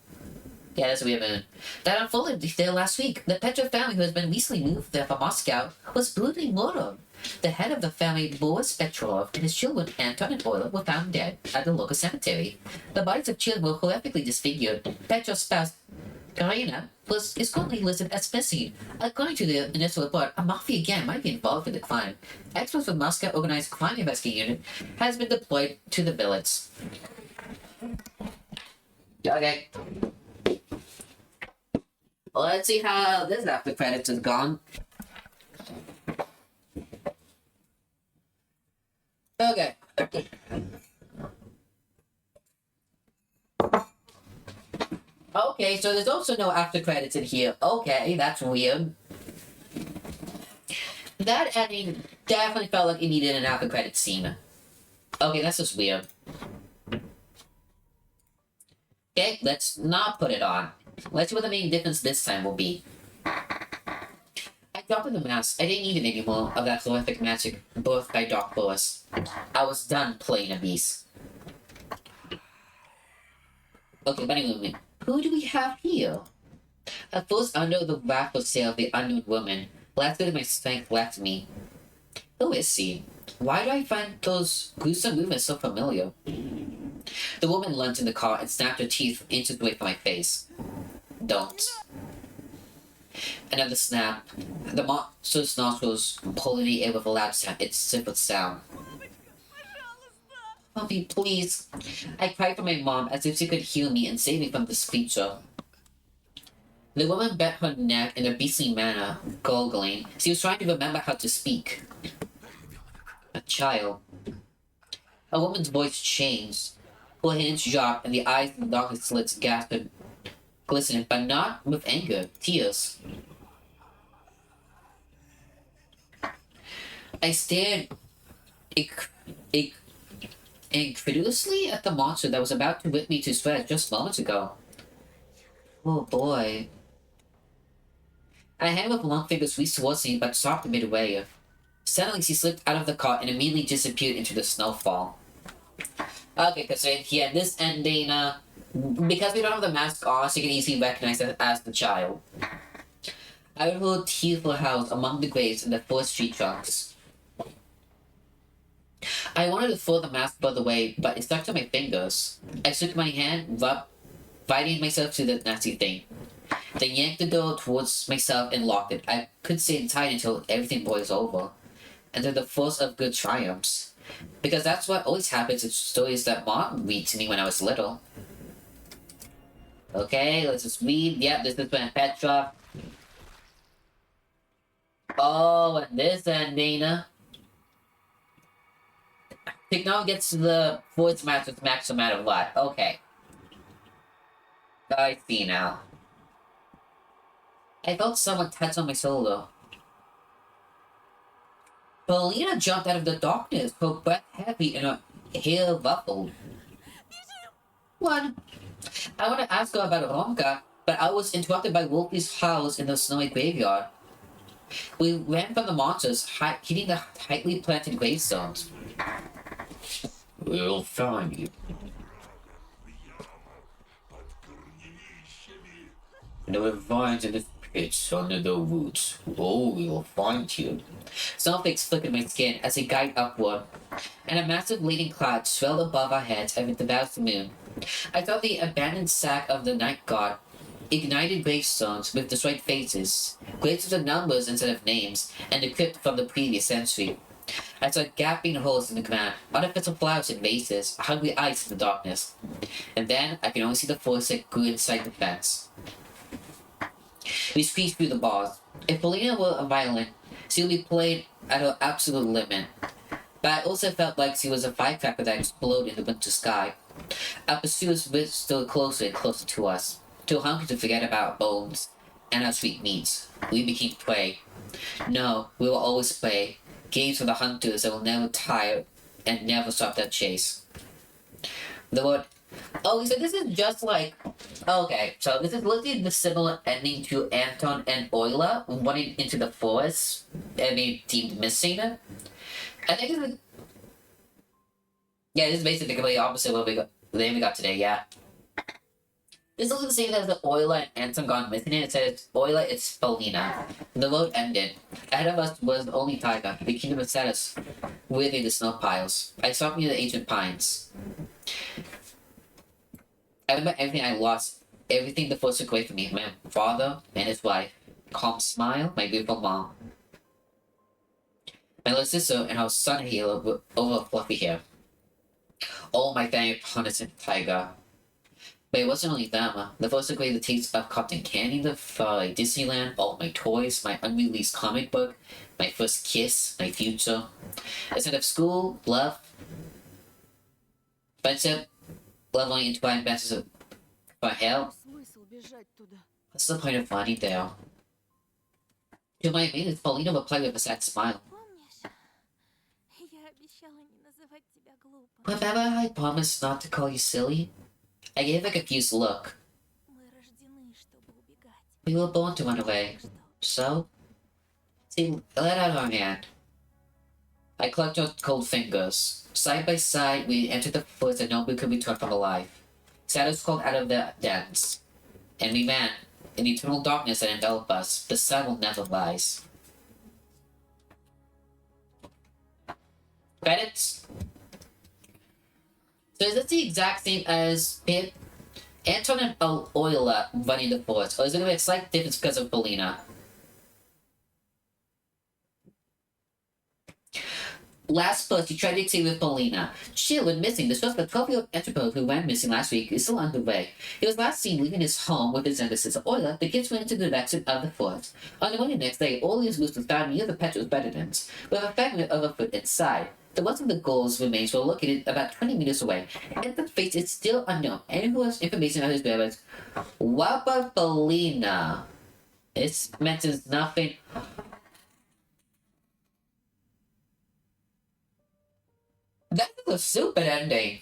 Yeah, that's a weird moon. That unfolded there last week. The Petrov family, who has been recently moved there from Moscow, was brutally murdered. The head of the family, Boris Petrov, and his children, Anton and Oila, were found dead at the local cemetery. The bodies of children were horrifically disfigured. Petrov's spouse, Karina, is currently listed as missing. According to the initial report, a mafia gang might be involved in the crime. Experts from Moscow Organized Crime Investigation Unit has been deployed to the village. Okay. Well, let's see how this after credits is gone. Okay. Okay, so there's also no after credits in here. Okay, that's weird. That ending definitely felt like it needed an after credits scene. Okay, that's just weird. Okay, let's not put it on. Let's see what the main difference this time will be. I dropped in the mask. I didn't need it anymore of that horrific magic birthed by Dark Boris. I was done playing a beast. Okay, but anyway, who do we have here? At first, under the wrathful sail of the unknown woman, last bit of my strength left me. Who is she? Why do I find those gruesome movements so familiar? The woman lunged in the car and snapped her teeth inches away from my face. Don't. Another snap. The monster's nostrils pulled in the air with a loud sound. It sifted sound. Mommy, please. I cried for my mom as if she could heal me and save me from this creature. The woman bent her neck in a beastly manner, gurgling. She was trying to remember how to speak. A child. A woman's voice changed. Her hands dropped, and the eyes in the darkest slits gasped and glistened, but not with anger, tears. I stared incredulously at the monster that was about to whip me to shreds just moments ago. Oh boy. A hand with long fingers reached towards me, but stopped midway. Suddenly, she slipped out of the car and immediately disappeared into the snowfall. Okay, because yeah, this ending, because we don't have the mask on, so you can easily recognize it as the child. I heard tearful howls among the graves and the forest tree trunks. I wanted to throw the mask further away, but it stuck to my fingers. I took my hand, biting myself to the nasty thing. Then yanked the door towards myself and locked it. I couldn't stay tight until everything boils over. And then the force of good triumphs. Because that's what always happens in stories that Mom read to me when I was little. Okay, let's just read. Yep, this is when Petrov Oh, and this ending. Pignon gets the voice match with max amount of life. Okay. I see now. I felt someone touch on my shoulder. Paulina jumped out of the darkness, her breath heavy and her hair ruffled. One. I want to ask her about Ronka, but I was interrupted by Wolfie's howls in the snowy graveyard. We ran from the monsters, hitting the tightly planted gravestones. We'll find you. There were vines in the pits under the roots. Oh, we'll find you. Snowflakes flickered my skin as I guided upward, and a massive leading cloud swelled above our heads amid the vast moon. I saw the abandoned sack of the night god, ignited gravestones with destroyed faces, graves with numbers instead of names, and the crypt from the previous century. I saw gaping holes in the ground, artificial flowers in vases, hungry eyes in the darkness. And then I could only see the forest that grew inside the fence. We squeezed through the bars. If Paulina were a violin, she would be played at her absolute limit. But I also felt like she was a firecracker that exploded in the winter sky. Our pursuers were still closer and closer to us, too hungry to forget about our bones and our sweet meats. We became prey. No, we will always prey. Games for the hunters that will never tire and never stop their chase. The word. Oh, so this is just like. Okay, so this is literally the similar ending to Anton and Euler running into the forest and being deemed missing. I think this is. Yeah, this is basically the complete opposite of what we got today, yeah. This is the same as the Euler and Anton gone missing. It says Euler, it's Paulina. The road ended. Ahead of us was only Taiga, the kingdom of Cetus, within the snow piles. I stopped near the ancient pines. I remember everything I lost, everything the force took away from me. My father and his wife, calm smile, my beautiful mom, my little sister and her son Halo over fluffy hair. All my family punished in Taiga. But it wasn't only them. The force took away the taste of cotton candy, the Disneyland, all my toys, my unreleased comic book, my first kiss, my future. Instead of school, love, friendship, leveling into my advances for help. Смысл бежать туда? What's the point of running there? To my amazement, Paulina replied with a sad smile. Помнишь? Я обещала не называть тебя глупым. Remember I promised not to call you silly? I gave a confused look. Мы рождены, чтобы убегать. We were born to run away. Что? So? She let out her hand. I clutched her cold fingers. Side by side, we entered the forest that nobody could return from alive. Shadows crawled out of the dens. And we ran. In the eternal darkness that enveloped us, the sun will never rise. Credits? So is this the exact same as Pip? Anton and Euler running the forest, or is it going to be a slight difference because of Paulina? Last post, you tried to escape with Paulina. She went missing. The search for the 12-year-old entrepreneur who went missing last week is still underway. He was last seen leaving his home with his younger sister Euler. The kids went into the direction of the forest. On the morning next day, Euler's moose was found near the Petrus residence, with a fragment of a foot inside. The ones of the girl's remains were located about 20 meters away, and the fate is still unknown. Anyone who has information on his whereabouts, what about Paulina? It mentions nothing. That's a stupid ending.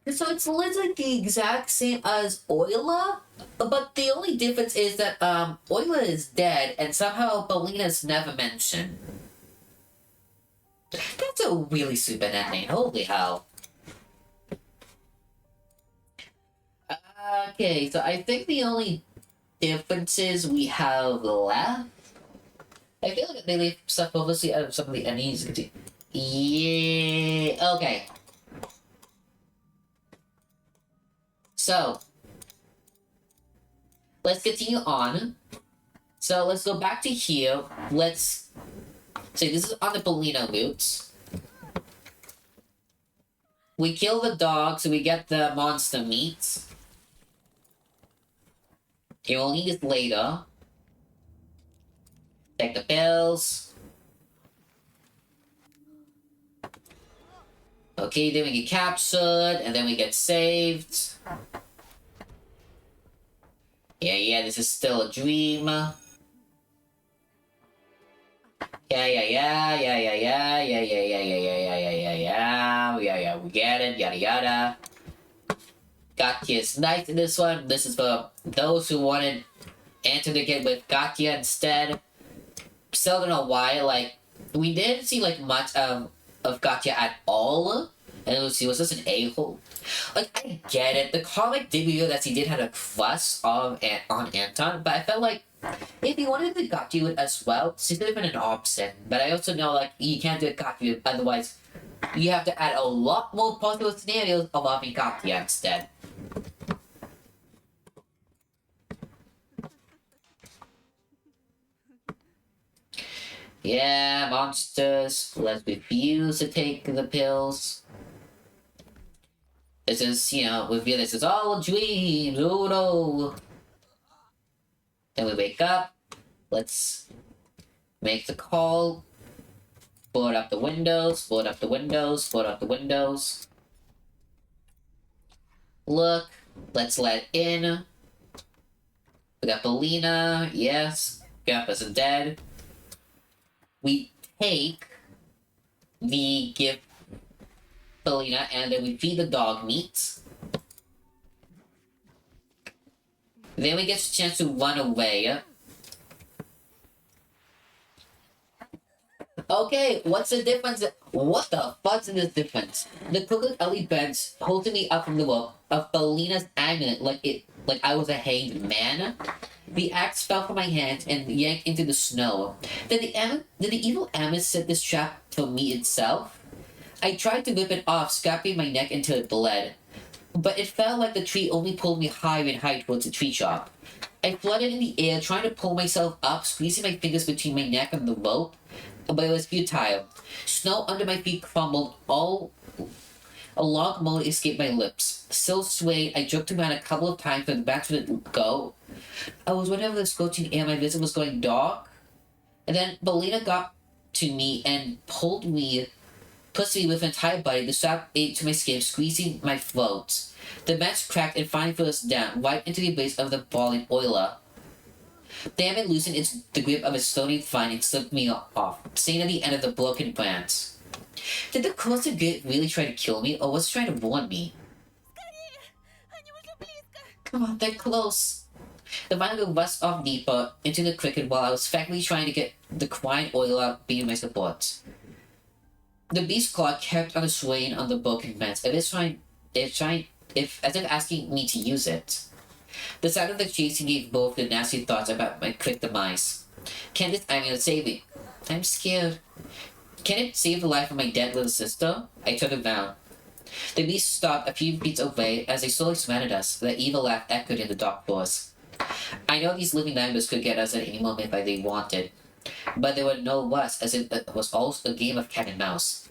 So it's literally the exact same as Euler, but the only difference is that Euler is dead and somehow Paulina's never mentioned. That's a really stupid ending. Holy hell. Okay, so I think the only differences we have left. I feel like they leave stuff obviously out of some of the endings. Yeah. Okay. So let's continue on. So let's go back to here. Let's say this is on the Paulina route. We kill the dog, so we get the monster meat. Okay, we'll need it later. Take the pills. Okay, then we get captured, and then we get saved. Yeah, this is still a dream. Yeah, we get it, yada yada. Katya is nice in this one. This is for those who wanted Anton to get with Katya instead. Still don't know why, like, we didn't see, like, much of Katya at all. And she was just an a-hole. Like, I get it. The comic did reveal that she did have a crush on Anton, but I felt like if he wanted to Katya as well, she could have been an option. But I also know, like, you can't do a Katya, otherwise you have to add a lot more possible scenarios involving Katya instead. Yeah, monsters. Let's refuse to take the pills. This is, we feel this is all a dream. Oh no. Then we wake up. Let's make the call. Board up the windows, board up the windows, board up the windows. Look, let's let in. We got Belina, yes. Gap isn't dead. We take the gift Belina and then we feed the dog meat. Then we get a chance to run away. Okay, what's the difference? What the fuck's in this difference? The Crooked Ellie beds holding me up from the rope of Belina's amulet like I was a hanged man. The axe fell from my hands and yanked into the snow. Did the evil amulet set this trap for me itself? I tried to whip it off, scraping my neck until it bled. But it felt like the tree only pulled me higher and higher towards the tree top. I floated in the air, trying to pull myself up, squeezing my fingers between my neck and the rope. But it was futile. Snow under my feet crumbled. A long moan escaped my lips. Still swayed, I jerked around a couple of times, but the bats wouldn't go. I was wondering if the scorching air my vision was going dark. And then Belina got to me and pushed me with her entire body. The strap ate to my skin, squeezing my throat. The match cracked and finally fell us down, right into the base of the bawling oiler. Damn it loosened the grip of its stony vine and slipped me off, staying at the end of the broken branch. Did the Costa Gate really try to kill me, or was it trying to warn me? Они уже близко. Come on, they're close. The vine would rust off deeper into the cricket while I was frantically trying to get the crying oiler being my support. The beast's claw kept on swaying on the broken branch, as if asking me to use it. The sound of the chasing gave both the nasty thoughts about my quick demise. Can this amulet save me? I'm scared. Can it save the life of my dead little sister? I took it down. The beast stopped a few feet away as they slowly swam at us. The evil laugh echoed in the dark forest. I know these living members could get us at any moment if they wanted, but they would know us as it was also a game of cat and mouse.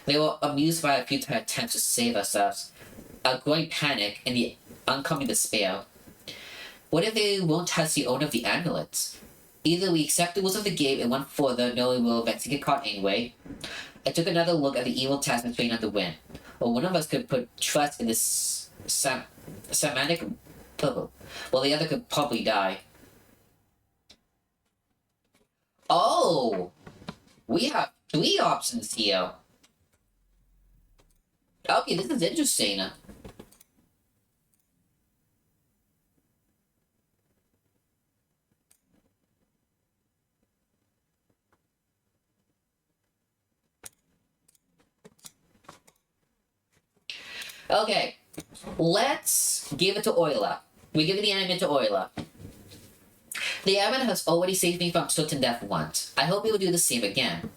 They were amused by our futile attempts to save ourselves, a growing panic, and the oncoming despair. What if they won't touch the owner of the amulet? Either we accept the rules of the game and went further, knowing we'll eventually get caught anyway. I took another look at the evil taskman train on the wind, or one of us could put trust in this semantic bubble, while the other could probably die. Oh! We have 3 options here. Okay, this is interesting. Okay, let's give it to Oila. We're giving the amulet to Oila. The amulet has already saved me from certain death once. I hope it will do the same again.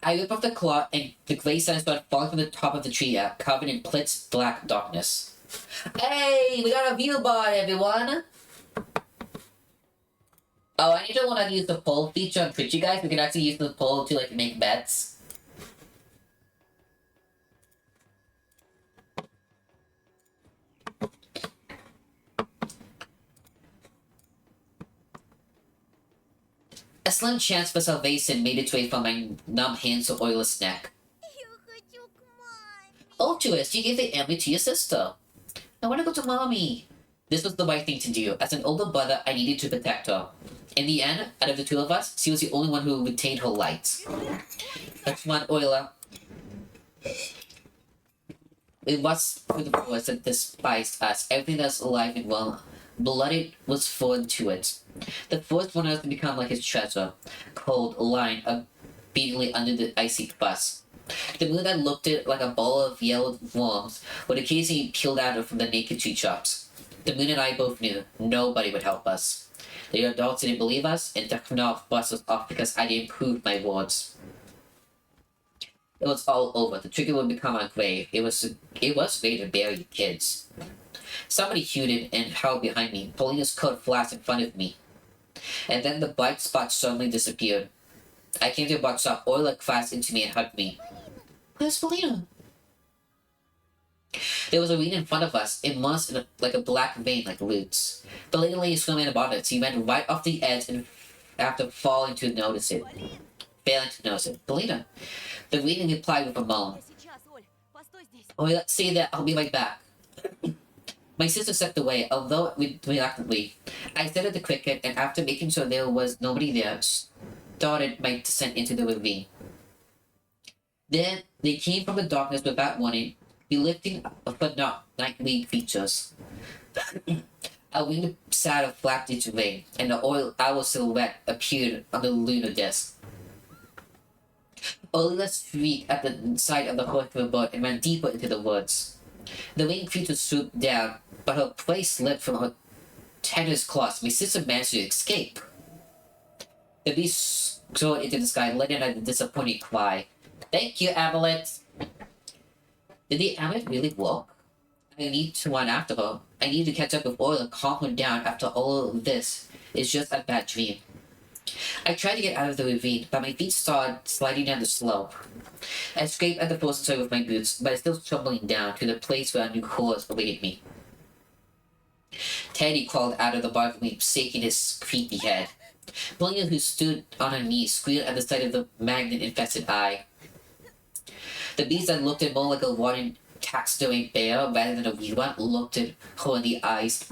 I rip off the claw and the gray sun started falling from the top of the tree, covered in pitch black darkness. Hey, we got a view bar, everyone! Oh, I need to learn how to use the poll feature on Twitch, you guys. We can actually use the poll to, like, make bets. A slim chance for salvation made its way from my numb hands to Oila's neck. Я хочу к маме. Altruist, you gave the amulet to your sister. I want to go to mommy. This was the right thing to do. As an older brother, I needed to protect her. In the end, out of the two of us, she was the only one who retained her light. Come on, Oila. It was for the force that despised us. Everything that's alive and well blooded was foreign to it. The force wanted us to become like his treasure, cold, lying obediently under the icy bus. The moon that looked it like a ball of yellow worms would occasionally peel out from the naked tree trunks. The moon and I both knew nobody would help us. The adults didn't believe us, and the Knopf bus was off because I didn't prove my words. It was all over. The trigger would become our grave. It was ready to bury kids. Somebody hooted and howled behind me. Paulina's coat flashed in front of me. And then the bright spot suddenly disappeared. I came to a box stop. Oila crashed into me and hugged me. Where's Paulina? There was a reed in front of us, immersed in like a black vein like roots. Paulina lay swimming above it. She went right off the edge and after failing to notice it. Paulina. The reed replied with a moan. Я сейчас, Оль. Постой здесь. Oila, say that. I'll be right back. My sister stepped away, although reluctantly. I stared at the cricket, and after making sure there was nobody there, started my descent into the ravine. Then they came from the darkness without warning, belifting but not nightly features. A winged shadow flapped into rain, and the owl silhouette appeared on the lunar disk. Olila shrieked at the sight of the horse of a boat and ran deeper into the woods. The winged creature swooped down, but her prey slipped from her tenuous claws. My sister managed to escape. The beast soared into the sky, letting out a disappointing cry. Thank you, Amulet! Did the amulet really work? I need to run after her. I need to catch up with Oil and calm her down after all of this. It's just a bad dream. I tried to get out of the ravine, but my feet started sliding down the slope. I scraped at the frozen soil with my boots, but I still tumbling down to the place where a new horse awaited me. Teddy crawled out of the bark with me, shaking his creepy head. Paulina, who stood on her knees, squealed at the sight of the magnet-infested eye. The beast that looked at more like a rotting taxidermy bear rather than a real one looked at her in the eyes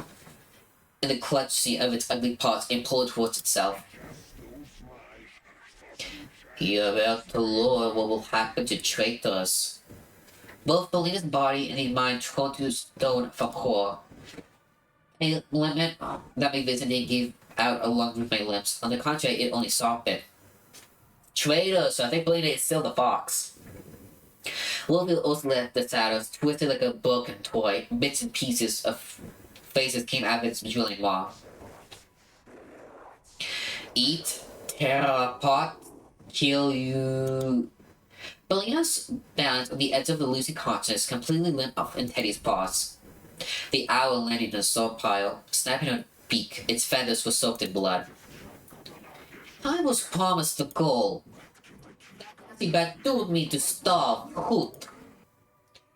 and the clutching of its ugly paws and pulled towards itself. You're about to learn what will happen to traitors. Both Paulina's body and his mind turned to stone from horror. A limit that my visitor gave out along with my lips. On the contrary, it only softened. Traitors! I think Paulina is still the fox. Wolfie also left the shadows, twisted like a broken toy. Bits and pieces of faces came out of its drilling wall. Eat, tear apart, kill you. Paulina's balance on the edge of the losing consciousness completely limp off in Teddy's paws. The owl landed in a salt pile, snapping her beak. Its feathers were soaked in blood. I was promised the goal. That bat told me to starve. Hoot.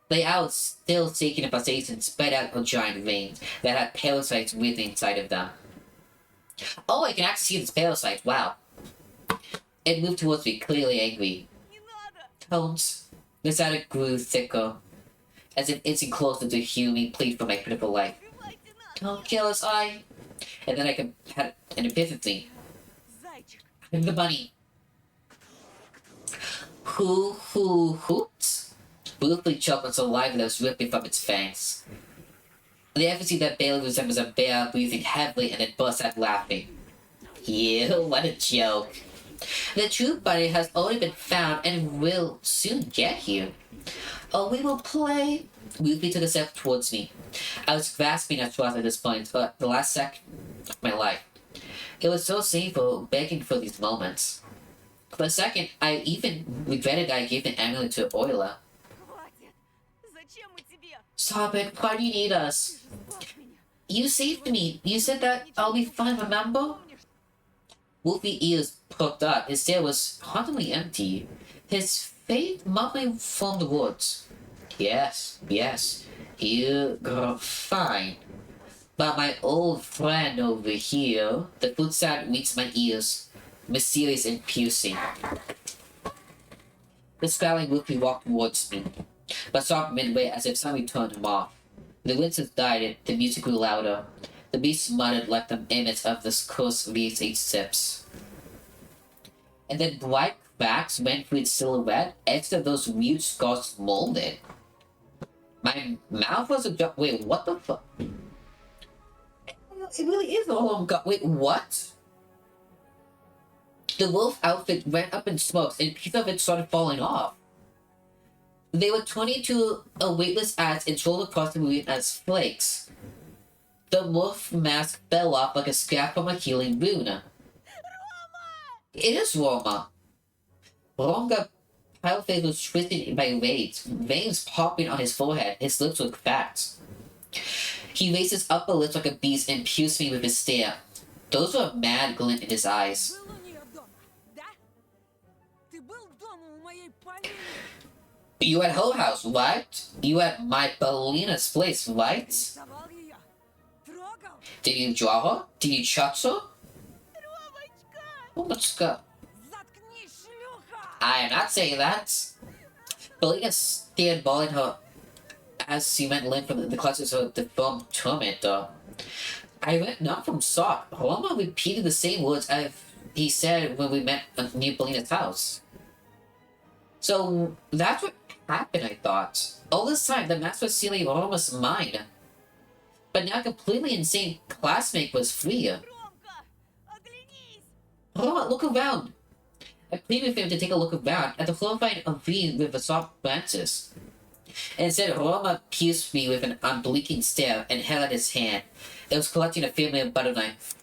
The owl, still shaking in frustration, spread out her giant veins that had parasites writhing inside of them. Oh, I can actually see this parasite. Wow. It moved towards me, clearly angry. Не надо! Tones. The shadow grew thicker, as if inching closer to hear me plead for my pitiful life. Убивайте нас! Don't kill us, I. And then I had an epiphany. Зайчик! I'm the bunny. Hoots? Brutally choked on saliva that was ripping from its fangs. The effigy that barely resembles a bear breathing heavily and then burst out laughing. You, what a joke. The true bunny has already been found and will soon get here. Oh, we will play. Ruthie took a step towards me. I was grasping at straws at this point, the last second of my life. It was so shameful begging for these moments. For a second, I even regretted that I gave the amulet to Oila. Хватит! Зачем мы тебе? Stop it, why do you need us? Избавь меня! You saved me. You said that I'll be fine, remember? Помнишь? Wolfie's ears perked up. His stare was hauntingly empty. His face mumbling formed words. Yes, you're fine. But my old friend over here, the footstep reached my ears. mysterious and piercing. The scowling Whoopi walked towards me, but stopped midway as if somebody turned him off. The whistles died, the music grew louder. The beast muttered like the image of this curse leaves 8 sips. And then bright cracks went through its silhouette, edged of those weird scars molded. My mouth was a wait, what the fuck? It really is a whole god. Wait, what? The wolf outfit went up in smokes and pieces of it started falling off. They were turning into a weightless ass and rolled across the room as flakes. The wolf mask fell off like a scrap from a healing rune. It is Roma. Roma's pale face was twisted by veins popping on his forehead. His lips were fat. He raised his upper lips like a beast and pierced me with his stare. Those were a mad glint in his eyes. Был у нее дома, да? Ты был дома у моей Полины? You at her house, right? You at my Paulina's place, right? Рисовал ее? Трогал? Did you draw her? Did you touch her? Romachka. Заткнись, шлюха! I am not saying that. Paulina stared ball at her as she went limp from the clutches of the deformed tormentor. I went numb from shock. Roma repeated the same words he said when we met near Paulina's house. So that's what happened, I thought. All this time, the mask was sealing Roma's mind. But now a completely insane classmate was free. Ромка, оглянись! Roma, look around. I pleaded with him to take a look around at the horrifying ravine with the soft branches. And instead, Roma pierced me with an unblinking stare and held out his hand. It was clutching a family butter knife.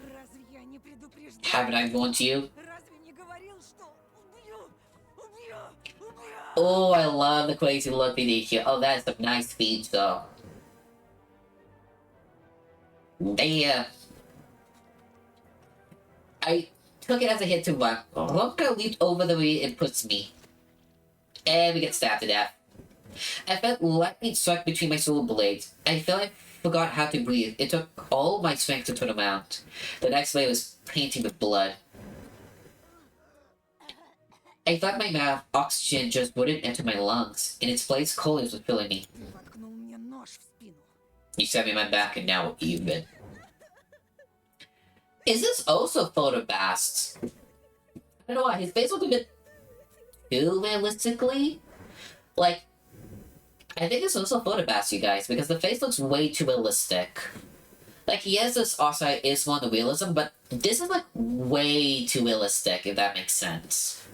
Разве я не предупреждал? Haven't I warned you? Разве не говорил, что убью? Убью! Убью! Oh, I love the crazy look beneath you. Oh, that's a nice speech, though. I took it as a hit to run. Rumka leaped over the way and pushed me. And we get stabbed to death. I felt lightning struck between my shoulder blades. I felt I forgot how to breathe. It took all my strength to turn around. The next way was painting with blood. I thought my mouth oxygen just wouldn't enter my lungs. In its place, coldness was filling me. Ты воткнул мне нож в спину. You stabbed me in my back and now we're even. Is this also photobast? I don't know why, his face looked a bit too realistically. Like, I think it's also photobast, you guys, because the face looks way too realistic. Like, yes, this also is one of the realism, but this is, like, way too realistic, if that makes sense.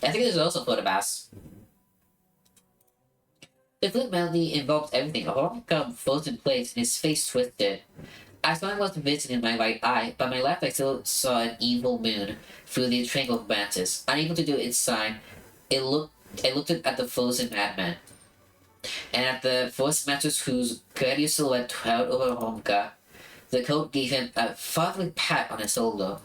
I think this is also photobast. The flip melody involves everything. A horn froze in place and his face twisted. I saw I lost vision in my right eye, but my left I still saw an evil moon through the tangled branches. Unable to do its sign, I looked at the frozen madman. And at the forest masters whose gaudy silhouette towered over Homka, the coat gave him a fatherly pat on his shoulder.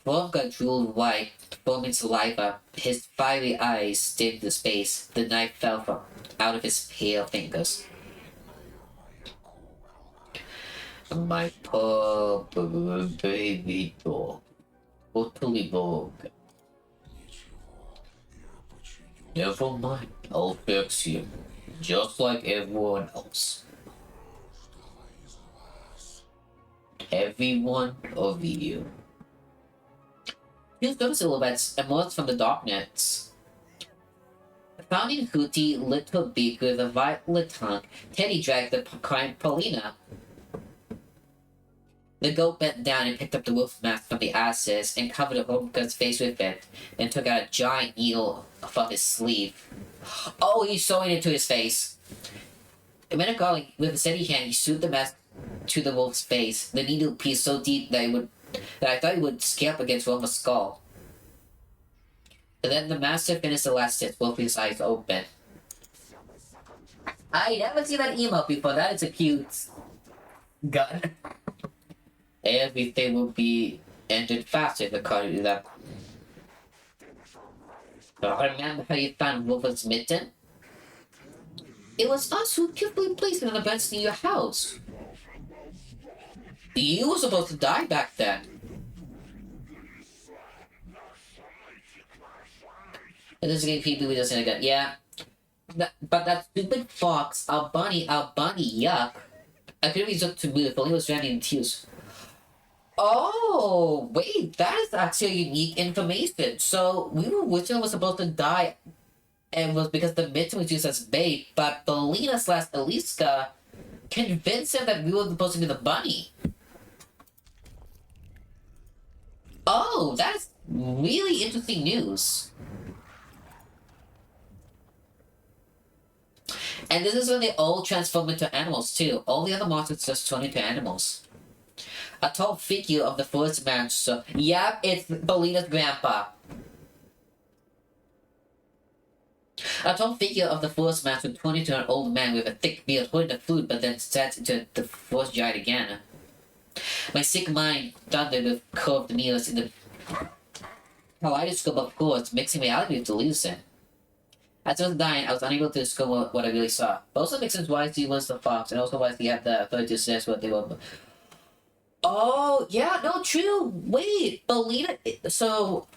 Homka drooled white, forming saliva. His fiery eyes stared into space. The knife fell from out of his pale fingers. My poor baby dog. Totally broke. Never mind, I'll fix you. Just like everyone else. Every one of you. Few those silhouettes emerged from the darkness. Founding Hootie lit her beak with a violet tongue. Teddy dragged the crying Paulina. The goat bent down and picked up the wolf mask from the ashes and covered Homka's face with it, and took out a giant needle from his sleeve. Oh, he's sewing it to his face. And when going with a steady hand, he sewed the mask to the wolf's face. The needle pierced so deep that I thought it would scalp against Roma's skull. And then the master finished the last stitch, both his eyes open. I never seen that emote before. That is a cute gun. Everything will be ended faster if I call you that. Remember how you found Wolf's mitten? It was us who carefully placed it on the bench near your house. You were supposed to die back then. And this game people we just gonna get, yeah. But that stupid fox, our bunny, yuck. I couldn't be took to move, only was drowning in tears. Oh, wait, that is actually unique information. So, we were originally was supposed to die, and it was because the midterm was used as bait, but Belina / Eliska convinced him that we were supposed to be the bunny. Oh, that's really interesting news. And this is when they all transform into animals too. All the other monsters just turn into animals. A tall figure of the first monster. Yep, it's Belina's grandpa. A tall figure of the first monster turned into an old man with a thick beard holding the food, but then sat into the first giant again. My sick mind thundered with curved needles in the kaleidoscope of course, mixing reality with delusion. As I was dying, I was unable to discover what I really saw. But also makes sense why he was the fox, and also why he had the authority to suggest what they were. Oh, yeah, no, true. Wait, Belina. So,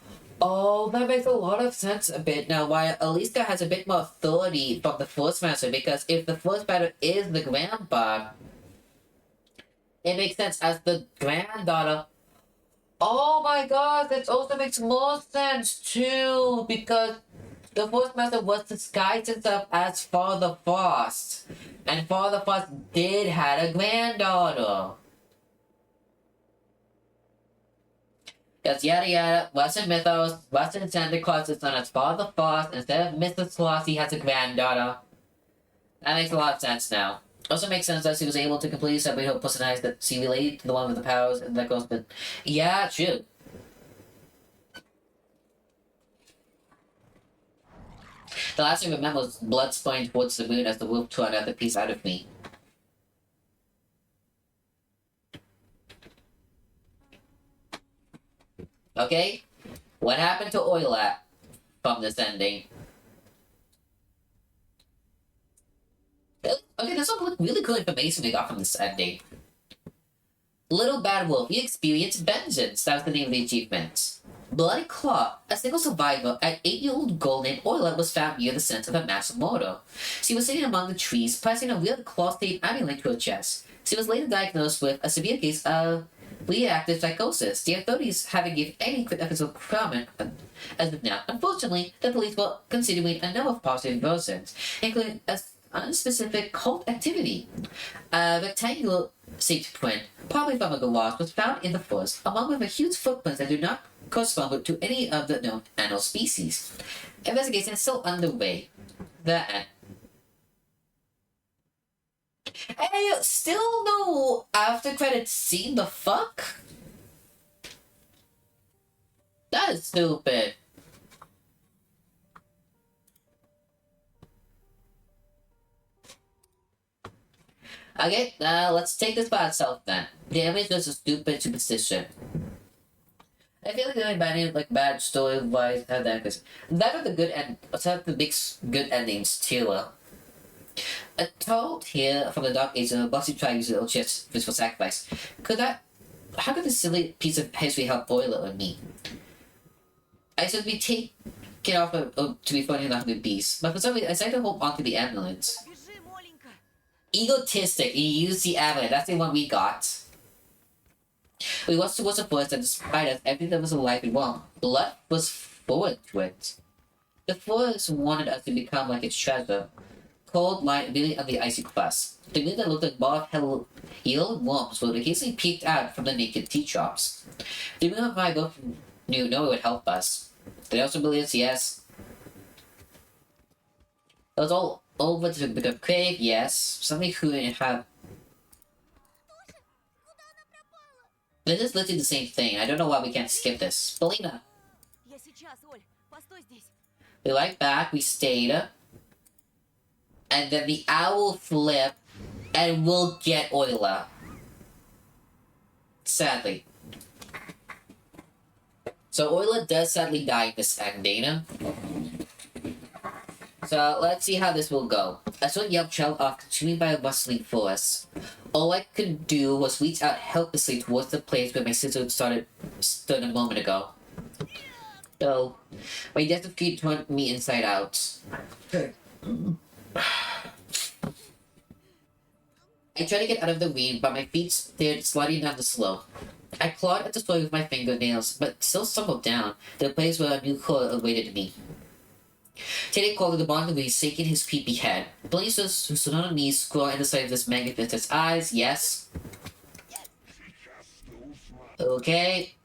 oh, that makes a lot of sense a bit now. Why Eliska has a bit more authority from the first master, because if the first battle is the grandpa, it makes sense as the granddaughter. Oh my god, that also makes more sense too, because the first master was disguised himself as Father Frost, and Father Frost did had a granddaughter. Because yada yada, Western mythos, Western Santa Claus is known as Father Frost, instead of Mr. Claus he has a granddaughter. That makes a lot of sense now. Also makes sense that he was able to completely separate her personality that she related to the one with the powers and that goes with. Yeah, true. The last thing I remember was blood spraying towards the moon as the wolf tore another piece out of me. Okay? What happened to Oilat from this ending? Okay, there's some really cool information we got from this ending. Little Bad Wolf, you experienced vengeance. That was the name of the achievement. Bloody Claw, a single survivor at 8-year-old girl named Oilat was found near the center of a massive murder. She was sitting among the trees, pressing a weird claw-shaped amulet to her chest. She was later diagnosed with a severe case of reactive psychosis. The authorities haven't given any official comment as of now. Unfortunately, the police were considering a number of positive versions, including a unspecific cult activity. A rectangular shaped print, probably from a garage, was found in the forest, along with a huge footprint that do not correspond to any of the known animal species. Investigation is still underway. The end. Hey, still no after credits scene, the fuck? That is stupid. Okay, let's take this by itself then. Damn, it's just a stupid superstition. I feel like the only bad story wise had that because that are the good end. Some of the big good endings too. A told here from the Dark Ages of Bugsy trying to use a little chest for sacrifice. How could this silly piece of history help Oilat or me? I should be taken off to be fighting the 100 beasts, but for some reason I decided to hold onto the ambulance. Бежи, Моленька. Egotistic, you use the amulet, that's the one we got. We watched towards the forest and despite us, everything that was alive and warm. Blood was forward to it. The forest wanted us to become like its treasure. Cold light really on the icy crust. The moon that looked like ball of healed worms would occasionally peeked out from the naked tea shops. The moon and I both knew no one would help us. They also believed yes. It was all over to become cave, yes. Something who didn't have. This is literally the same thing. I don't know why we can't skip this. Belina. Я сейчас, Оль. Постой здесь. We went back, we stayed. And then the owl flip, and we'll get Oilat. Sadly. So Oilat does sadly die in this ending. So let's see how this will go. A sudden yelp trailed off, consumed by a rustling force. All I could do was reach out helplessly towards the place where my sister stood a moment ago. So, my desperate feet turned me inside out. I tried to get out of the ring, but my feet stared sliding down the slope. I clawed at the soil with my fingernails, but still stumbled down to the place where a new coil awaited me. Teddy crawled to the bottom of the ring, shaking his peepee head. Blazers, who stood on his knees, scrawled in the side of his magnificent eyes. Yes. Okay.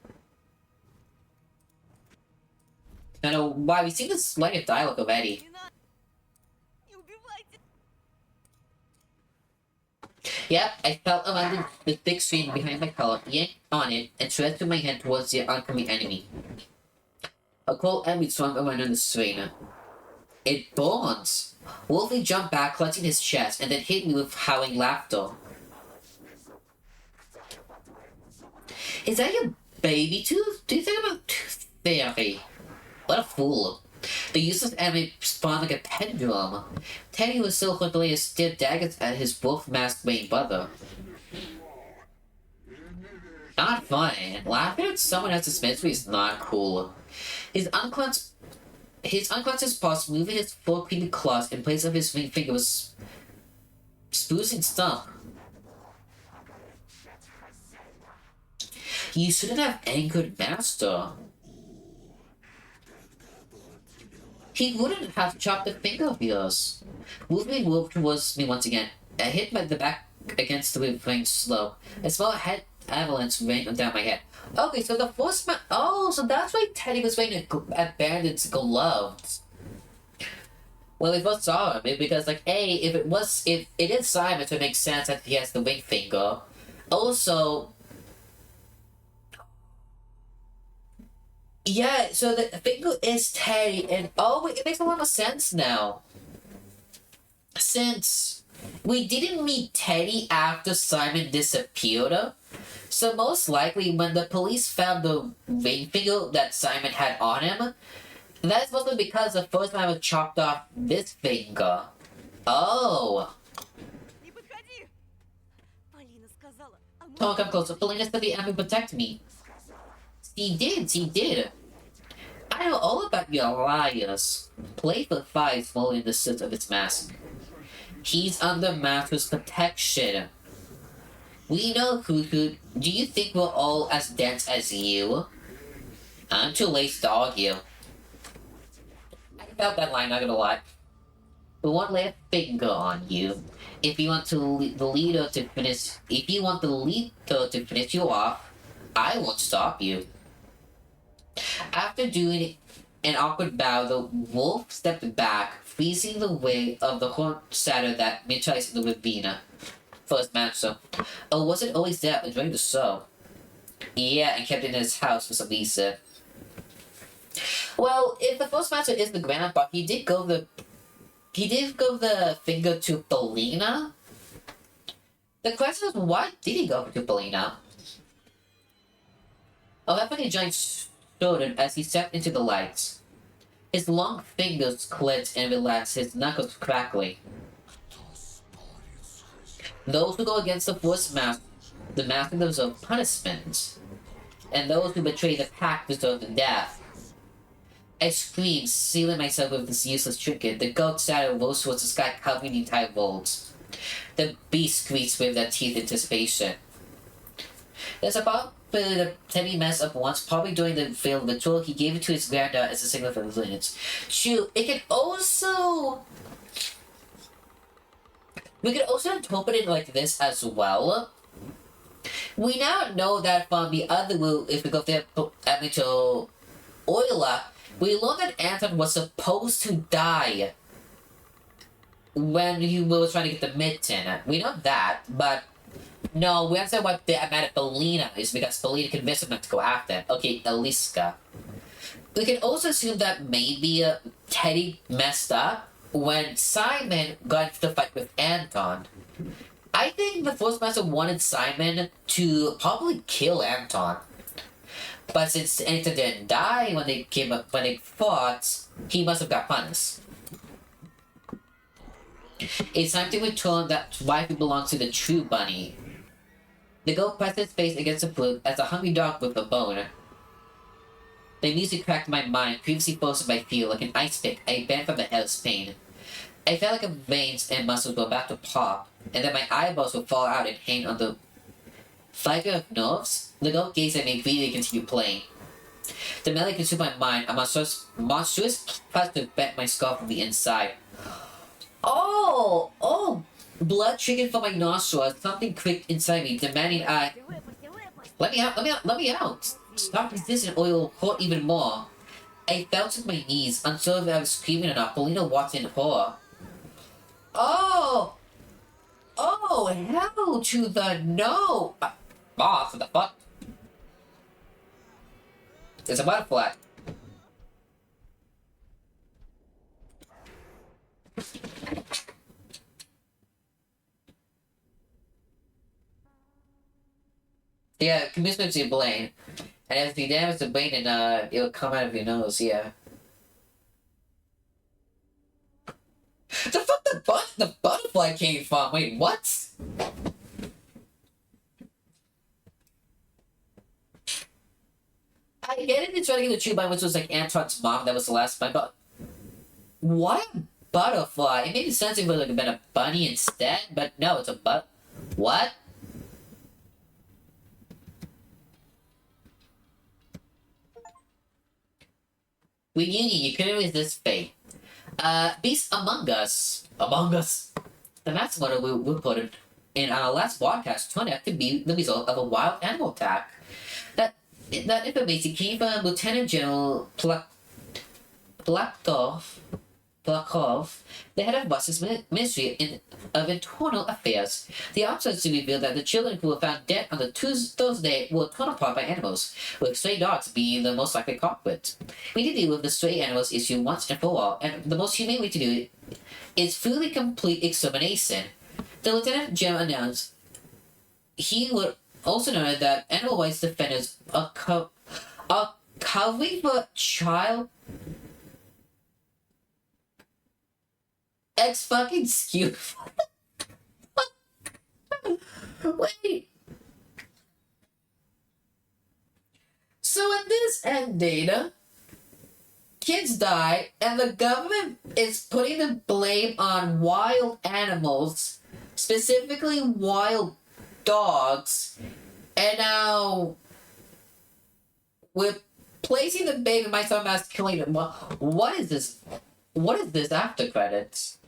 I don't know why we've seen this line of dialogue already. Не надо! Не убивайте! Yep, I felt around the thick screen behind my collar, yanked on it, and stretched my hand towards the oncoming enemy. A cold enemy swung around on the screen. It burns! Wolfie jumped back, clutching his chest, and then hit me with howling laughter. Is that your baby tooth? Do you think about tooth fairy? What a fool. The useless enemy spawned like a pendulum. Teddy was so quickly as stared daggers at his wolf-masked main brother. Not funny. Laughing at someone else's misery is not cool. His unclenched his paws, moving his four creepy claws in place of his ring finger, was spoozing stump. You shouldn't have angered Master. He wouldn't have chopped the finger of yours. Wolverine moved towards me once again. I hit my the back against the ring slow. A small head avalanche rained down my head. Okay, so the force oh, so that's why Teddy was wearing abandoned gloves. Well, we both saw him because, like, hey, if it is Simon, it makes sense that he has the ring finger. Also, yeah, so the finger is Teddy, and oh, it makes a lot of sense now. Since we didn't meet Teddy after Simon disappeared, so most likely when the police found the ring finger that Simon had on him, that's mostly because the first time I chopped off this finger. Oh. Не подходи! Полина сказала, а мы... Don't come closer. Polina said the enemy protect me. She did. I know all about your liars. Playful fire swallowing the soot of its mask. He's under Master's protection. We know who. Do you think we're all as dense as you? I'm too lazy to argue. I felt that line, not gonna lie. We won't lay a finger on you. If you want the leader to finish you off, I won't stop you. After doing an awkward bow, the wolf stepped back, freezing the way of the horned satyr that neutralized the ravine. First Master. Oh, was it always there, enjoying the show? Yeah, and kept it in his house for some reason. Well, if the first Master is the grandpa, he did go the finger to Polina. The question is, why did he go to Polina? A weapon giant shouted as he stepped into the lights. His long fingers clenched and relaxed, his knuckles crackling. Those who go against the first master, the master deserve punishment, and those who betray the pact deserve death. I screamed, sealing myself with this useless trinket. The goat shadow rose towards the sky, covering the entire world. The beast screeched with their teeth in anticipation. There's a possibility that Teddy messed up once, probably during the failed ritual. He gave it to his granddad as a signal for his lineage. Shoot, it can also... We could also interpret it like this as well. We now know that from the other route, if we go there to Oila, we learned that Anton was supposed to die when he was trying to get the mitten. We know that, but no, we understand what the amount of Belina is because Belina convinced him not to go after him. Okay, Eliska. We can also assume that maybe Teddy messed up when Simon got into the fight with Anton. I think the Force Master wanted Simon to probably kill Anton. But since Anton didn't die when they fought, he must have got punished. It's time to return that rightfully belongs to the true bunny. The goat pressed its face against the flute as a hungry dog with a bone. The music cracked my mind, previously frozen by fear, like an ice pick I bent from the hell's pain. I felt like my veins and muscles were about to pop, and that my eyeballs would fall out and hang on the fiber of nerves. The goat gazed at me greedily and continued playing. The melody consumed my mind, a monstrous plaster bent my skull from the inside. Oh! Blood triggered from my nostrils. Something clicked inside me, demanding let me out! Stop resisting or you'll hurt even more. I fell to my knees, unsure if I was screaming or not. Paulina watched in horror. Oh, hell to the no! Boss, what the fuck? It's a butterfly. Yeah, commitment to your brain. And if you damage the brain, then it'll come out of your nose, yeah. The fuck the butterfly came from? Wait, what? I get it, it's trying to get the true bite, which was like Antoine's mom, that was the last bite, but what a butterfly? It made sense if it would have been a bunny instead, but no, it's a what? Reunion, you couldn't resist fate. Beast Among Us. The last one we put it in our last broadcast turned out to be the result of a wild animal attack. That information came from Lieutenant General Plakov, the head of Russia's Ministry of Internal Affairs. The officers revealed that the children who were found dead on the Thursday were torn apart by animals, with stray dogs being the most likely culprit. We need to deal with the stray animals issue once and for all, and the most humane way to do it is fully complete extermination. The Lieutenant General announced he would also note that animal rights defenders are covering for child fucking skew. Wait. So in this end data, kids die, and the government is putting the blame on wild animals, specifically wild dogs, and now we're placing the blame on my son as killing them. What is this? What is this after credits?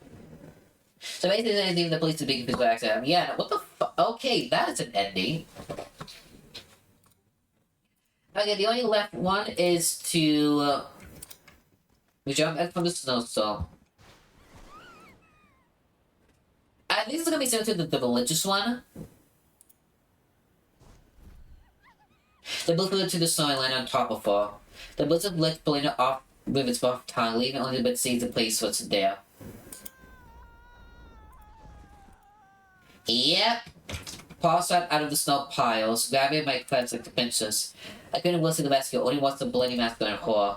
So basically, they leave the police to be physical accident. Yeah, what the fuck? Okay, that is an ending. Okay, the only left one is to jump out from the snowstorm. I think it's gonna be similar to the religious one. The blue flew to the snow and landed on top of her. The blizzard licked Belinda off with its rough tongue, leaving only a bit sees the place what's there. Yep. Paul shot out of the snow piles, grabbing my clothes like the pincers. I couldn't whistle the rescue, only watched the bloody massacre and horror.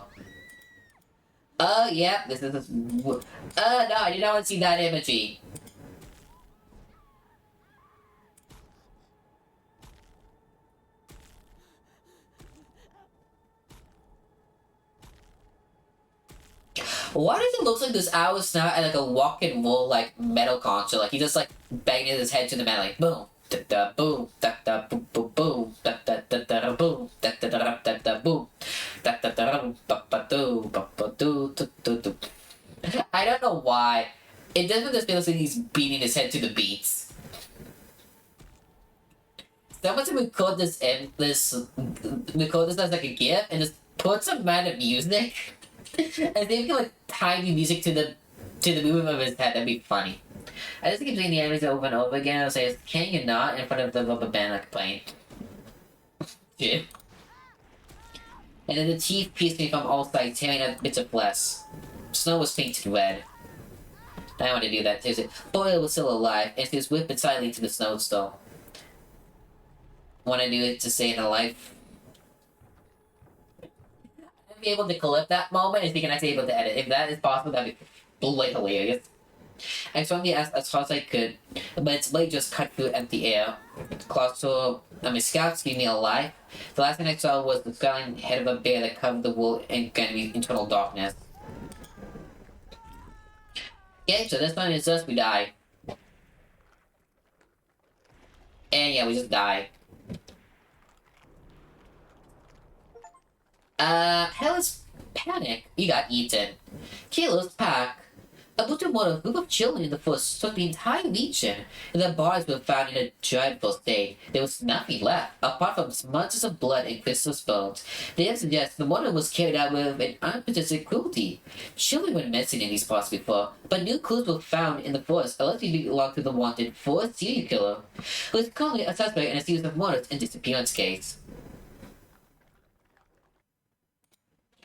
Yeah, this is... no, I did not want to see that imagery. Why does it look like this owl is now at like a rock and roll like metal concert? Like he just like banging his head to the metal, like boom, da da boom, da da boom boom boom, da da da da boom, da da da da da boom, da da da ba ba do ba ba do do do do. I don't know why. It doesn't just feel like he's beating his head to the beats. Someone should record this as like a GIF and just put some random music. And they can like tiny music to the movement of his head. That'd be funny. I just keep saying the enemies over and over again. I'll say, "Can you not?" in front of the rubber band like playing. Shit. And then the teeth pierced me from all sides, tearing out bits of flesh. Snow was painted red. I want to do that too. Boyle was still alive, and he was whipped silently to the snowstorm. Want to do it to stay in a life? Be able to clip that moment is being actually able to edit. If that is possible, that'd be hilarious. I swung it as hard as I could, but its blade just cut through empty air. Scouts gave me a life. The last thing I saw was the scaling head of a bear that covered the world in internal darkness. Okay, so this one is us, we die. And yeah, we just die. Hellas panic. You got eaten. Kilo's pack. A Butamoro group of children in the forest took the entire legion, and the bodies were found in a dreadful state. There was nothing left, apart from smudges of blood and crystal bones. They suggest the murder was carried out with an unprotected cruelty. Children were missing in these parts before, but new clues were found in the forest, allegedly belonged to the wanted forest serial killer, who is currently a suspect in a series of murders and disappearance case.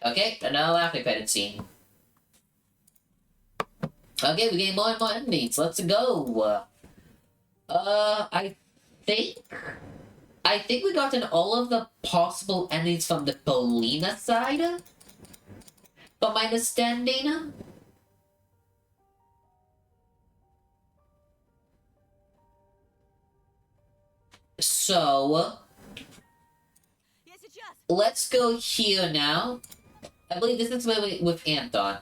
Okay, another after credit scene. Okay, we get more and more endings. Let's go. I think we gotten all of the possible endings from the Polina side. From my understanding. So, Я сейчас. let's go here now. I believe this is where we with Anton.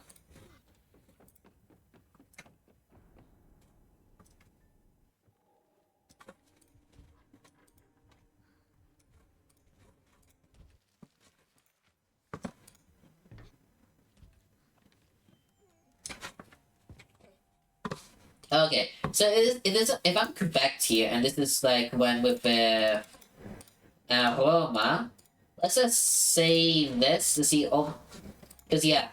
Okay, so if I'm correct here, and this is like when with Roma, let's just save this to see. Oh, because yeah,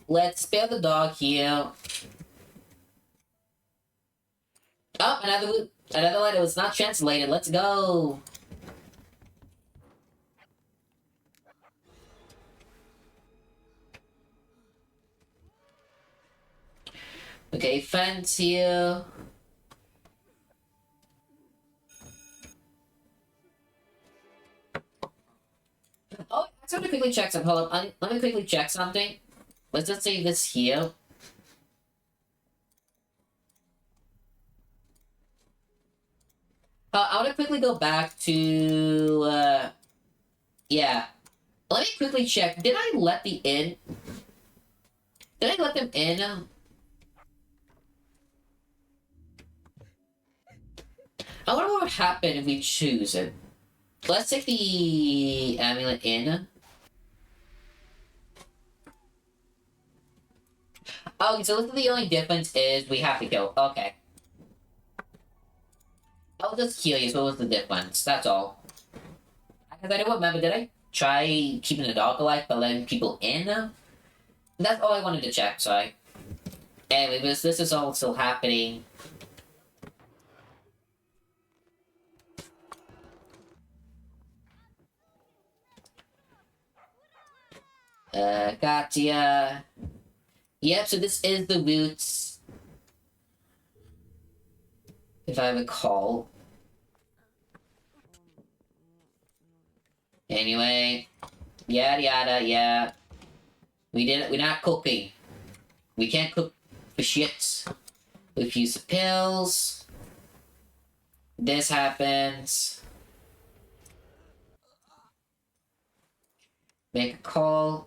let's spare the dog here. Oh, another letter was not translated. Let's go. Okay, fence here. Oh, I just want to quickly check something. Hold up, let me quickly check something. Let's just save this here. I want to quickly go back to, yeah. Let me quickly check. Did I let the in? Did I let them in? I wonder what would happen if we choose it. Let's take the amulet in. Okay, so the only difference is we have to kill. Okay. I was just curious, what was the difference? That's all. Because I don't remember, did I try keeping the dog alive by letting people in? That's all I wanted to check, sorry. Anyway, this is all still happening. Gotcha. Yep, so this is the roots. If I recall. Anyway. Yada yada, yeah. We're not cooking. We can't cook for shits. We refuse the pills. This happens. Make a call.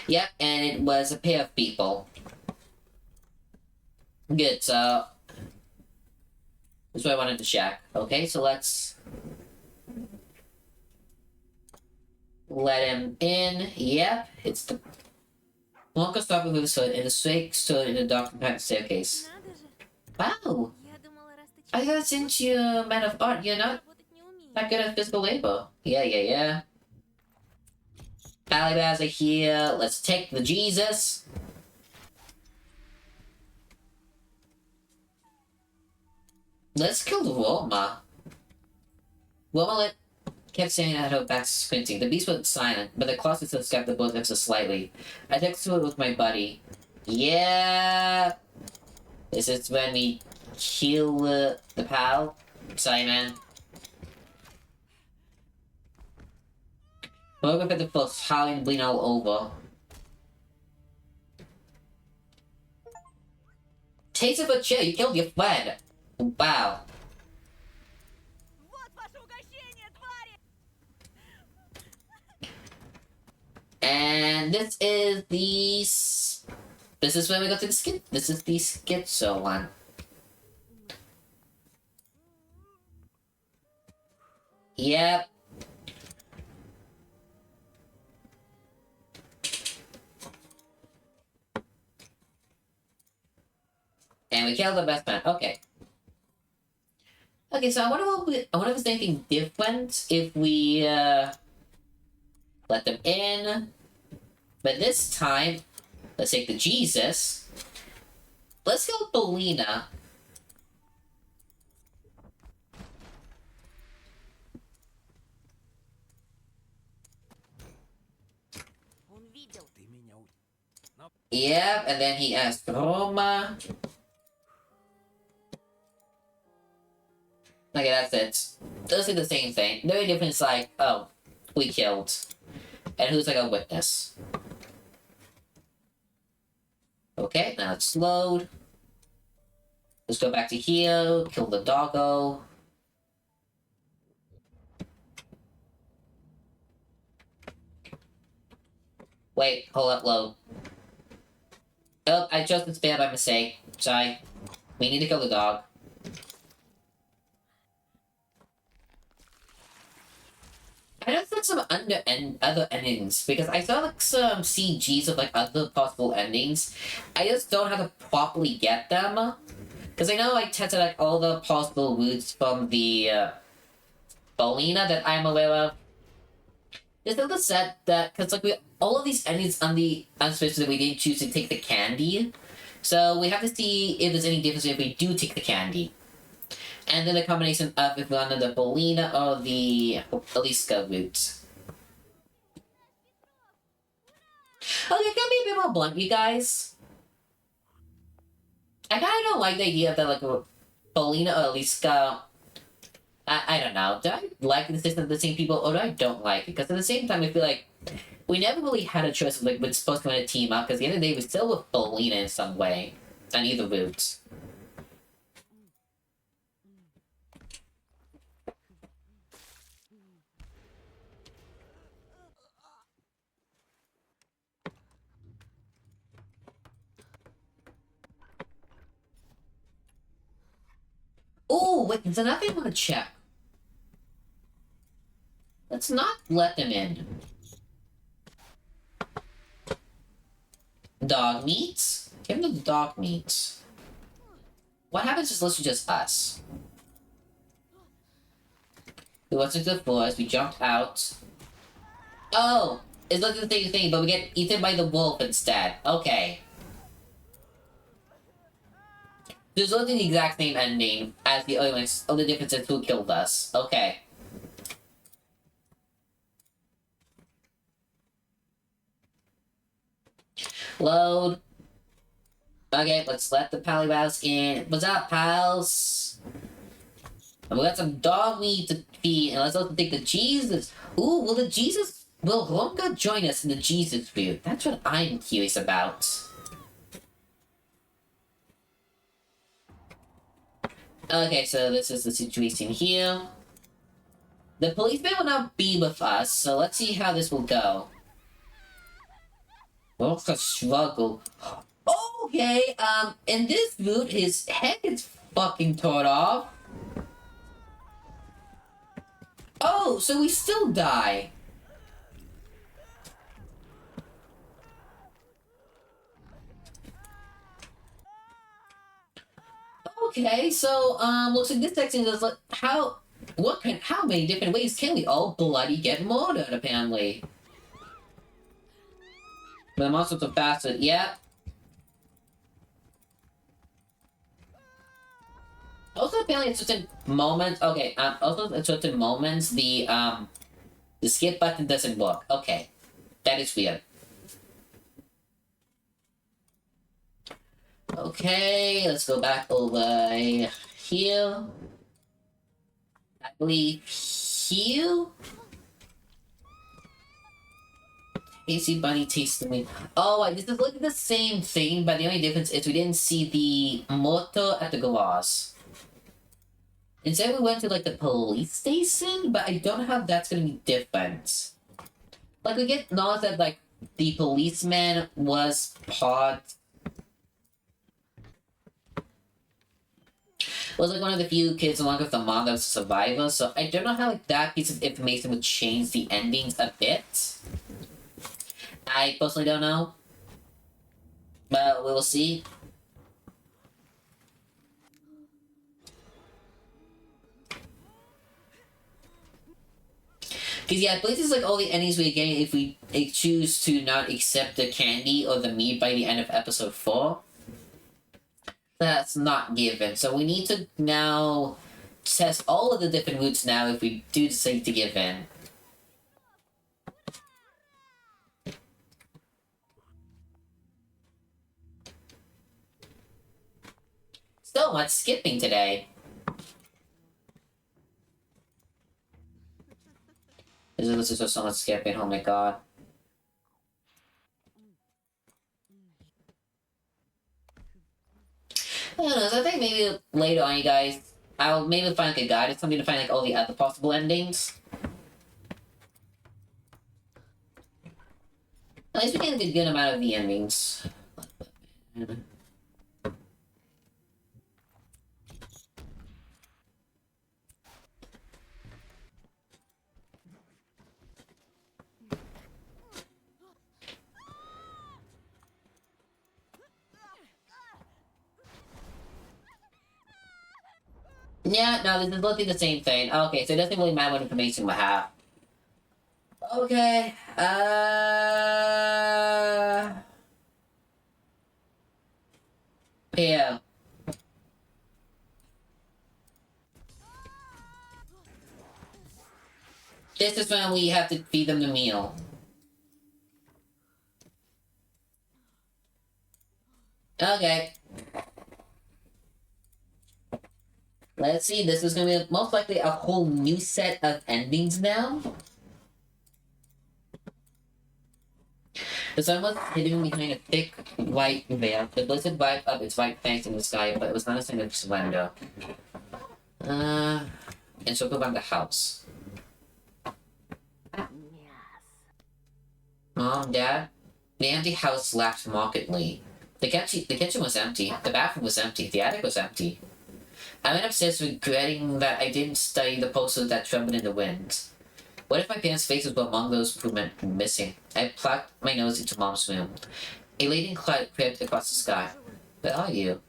Yep, and it was a pair of people. Good, so that's what I wanted to check. Okay, so let's let him in. Yep, it's the Wonka stopped with his foot and the snake stood in the dark behind the staircase. Надо же. Wow! Я думала, раз ты I thought since you're a man of art, you're not работать не умеешь. that good at physical labor. Yeah. Alibaz are here. Let's take the Jesus. Let's kill the Roma. Roma kept saying at her back squinting. The beast was silent, but the closet still scared the both ever slightly. I texted it with my buddy. Yeah. This is when we kill the pal. Sorry, man. We're gonna put the first howling bleeding all over. Taste of a chill, you killed your friend. Wow. Вот ваше угощение, твари! And this is the... This is when we go to the skit. This is the schizo one. Yep. And we killed the best man. Okay. Okay, so I wonder if there's anything different if we let them in. But this time, let's take the Jesus. Let's kill Belina. Он видел. Ты меня Yep, and then he asked Roma. Okay, that's it. Those are the same thing. The only difference is like, oh, we killed. And who's like a witness. Okay, now it's load. Let's go back to here, kill the doggo. Wait, hold up, load. Oh, I chose the spam by mistake. Sorry. We need to kill the dog. I know there's some other endings because I saw like some CGs of like other possible endings. I just don't know how to properly get them because I know I tested like all the possible routes from the Bolina that I'm aware of. There's still the set that because like we all of these endings on the unspaces that we didn't choose to take the candy, so we have to see if there's any difference if we do take the candy. And then a combination of if we want the Bolina or the Eliska route. Okay, can be a bit more blunt, you guys. I kind of don't like the idea of that, like, Bolina or Eliska. I don't know. Do I like the system of the same people, or do I don't like it? Because at the same time, I feel like we never really had a choice of, like, we're supposed to want to team up, because at the end of the day, we're still with Bolina in some way. On either route. Oh, wait, there's another thing I want to check. Let's not let them in. Dog meat? Give them the dog meat. What happens is literally just us. We went into the forest, we jumped out. Oh! It's not the same thing, but we get eaten by the wolf instead. Okay. There's literally the exact same ending as the other ones. Only difference is who killed us. Okay. Load. Okay, let's let the Palibows in. What's up, pals? And we got some dog meat to feed, and let's also take the Jesus. Ooh, will Ronga join us in the Jesus route? That's what I'm curious about. Okay, so this is the situation here. The policeman will not be with us, so let's see how this will go. What's a struggle? Okay, in this route, his head is fucking torn off. Oh, so we still die. Okay, so, looks like this section is like, how many different ways can we all bloody get murdered, apparently? The monsters are faster, yeah. Also, apparently at certain moments, okay, also at certain moments, the skip button doesn't work. Okay. That is weird. Okay, let's go back over here. I believe here? AC Bunny tasted me. Oh, wait, this is like the same thing, but the only difference is we didn't see the motto at the glass. Instead, we went to like the police station, but I don't know how that's gonna be different. Like, we get knowledge that like the policeman was like one of the few kids along with the mom that was a survivor, so I don't know how like that piece of information would change the endings a bit. I personally don't know. But we will see. Because yeah, I believe this is like all the endings we're getting if we choose to not accept the candy or the meat by the end of episode 4. That's not given. So we need to now test all of the different routes now if we do decide to give in. So much skipping today. This is just so much skipping, oh my god. I don't know, so I think maybe later on, you guys, I'll maybe find like a guide or something to find like all the other possible endings. At least we get a good amount of the endings. Yeah, no, this is literally the same thing. Okay, so it doesn't really matter what information we have. Okay, yeah. This is when we have to feed them the meal. Okay. Let's see, this is gonna be most likely a whole new set of endings now. The sun was hidden behind a thick white veil. The blizzard wiped up its white fangs in the sky, but it was not a sign of splendor. And circled around the house. Mom, Dad? The empty house laughed mockingly. The kitchen was empty. The bathroom was empty. The attic was empty. I went upstairs regretting that I didn't study the posters that trembled in the wind. What if my parents' faces were among those who went missing? I plucked my nose into Mom's room. A leading cloud crept across the sky. Where are you?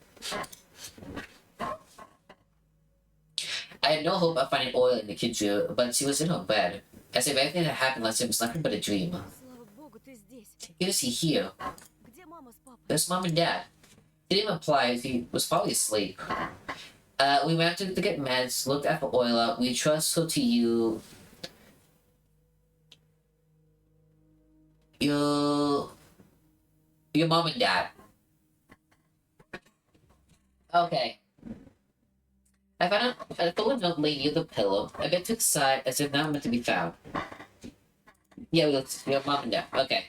I had no hope of finding oil in the kids' room, but she was in her bed. As if everything that happened last night was nothing but a dream. Слава богу, ты здесь. Good to see here. Где мама с папой? There's Mom and Dad. He didn't reply, he was probably asleep. We went to get meds, looked at the oil, we trust her to you. Your mom and dad. Okay. I found a full note laying near the pillow. I bent to the side as if not meant to be found. Yeah, your mom and dad. Okay.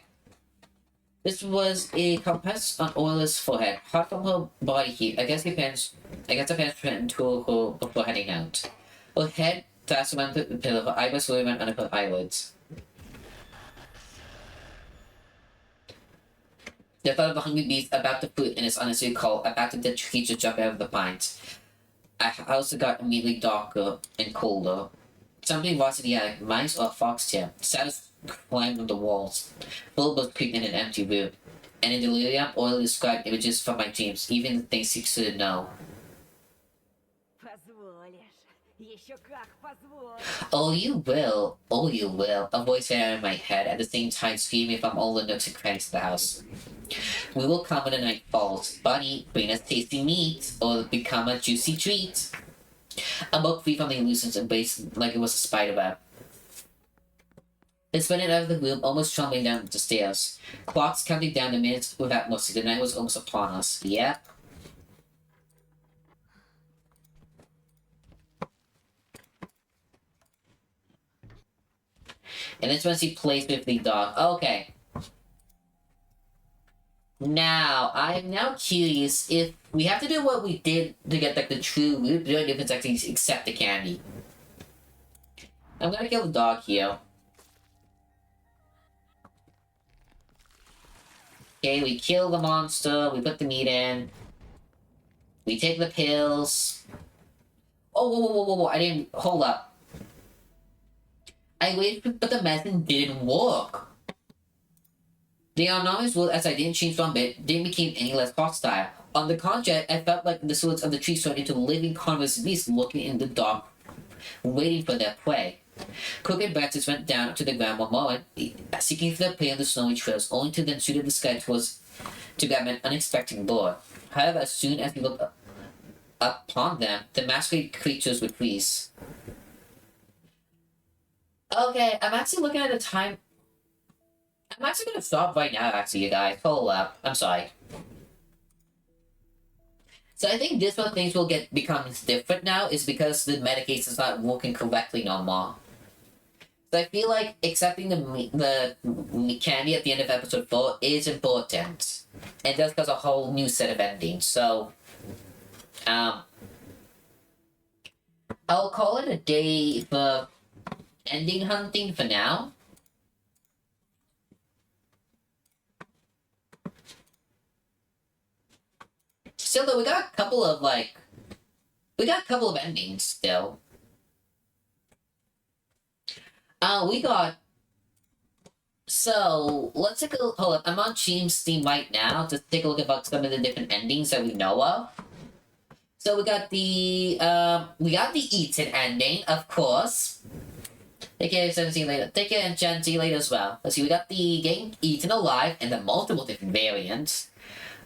This was a compress on Orla's forehead, hot from her body heat. I guess the parents threatened to her before heading out. Her head fast around the pillow, her eyebrows slowly went under her eyelids. The thought of the hungry beast about the food in its unnecessary call, about the dead creature jump out of the pines. Our house got immediately darker and colder. Something was in the attic, mice or a foxtail. Shadows climbed on the walls. Bulbos creeped in an empty room. And in delirium, Oil described images from my dreams, even the things he shouldn't know. Позволишь. Еще как позволишь. Oh, you will. Oh, you will. A voice ran out in my head, at the same time screaming from all the nooks and crannies of the house. We will come when the night falls. Bunny, bring us tasty meat, or become a juicy treat. A book free from the illusion's embrace like it was a spider web. It spun it out of the room, almost tumbling down the stairs. Clocks counting down the minutes without mercy. The night was almost upon us. Yep. And it's when she plays with the dog. Okay. Now, I'm now curious if we have to do what we did to get like the true root, the only difference actually is accept the candy. I'm gonna kill the dog here. Okay, we kill the monster, we put the meat in. We take the pills. Oh, whoa, I didn't, hold up. I waited, but the medicine didn't work. The anonymous world, as I didn't change one bit, didn't become any less hostile. On the contrary, I felt like the silhouettes of the trees turned into living carnivorous beasts looking in the dark, waiting for their prey. Crooked branches went down to the ground one moment, seeking for their prey on the snowy trails, only to then shoot at the sky to grab an unexpected lure. However, as soon as we looked upon them, the masquerade creatures would freeze. Okay, I'm actually looking at the time. I'm actually gonna stop right now, actually, you guys. Hold up. I'm sorry. So I think this one things will become different now is because the medication is not working correctly no more. So I feel like accepting the candy at the end of episode 4 is important. And that's because a whole new set of endings. So I'll call it a day for ending hunting for now. Still though, we got a couple of endings still. So let's take a hold up. I'm on Steam right now to take a look at some of the different endings that we know of. So we got the Eaten ending, of course. Take care of 17 later. Take care and Gen Z later as well. Let's see, we got the game Eaten Alive and the multiple different variants.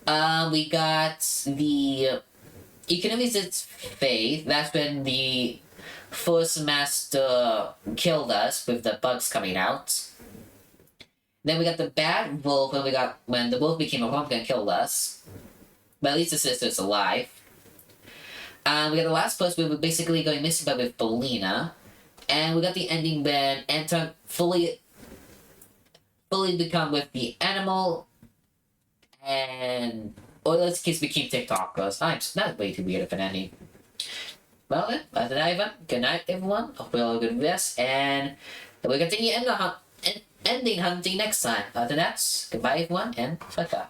We got the Economies its faith. That's when the first master killed us with the bugs coming out. Then we got the bad wolf when the wolf became a pumpkin and killed us. But at least the sister's alive. We got the last post we were basically going missing but with Belina. And we got the ending when Anton fully become with the animal. And Oiler's kids became TikTokers. That's way too weird of an ending. Well then, other than Ivan, good night everyone. Hope you all have a good rest, and we'll continue ending hunting next time. Other than that, goodbye everyone, and bye-bye.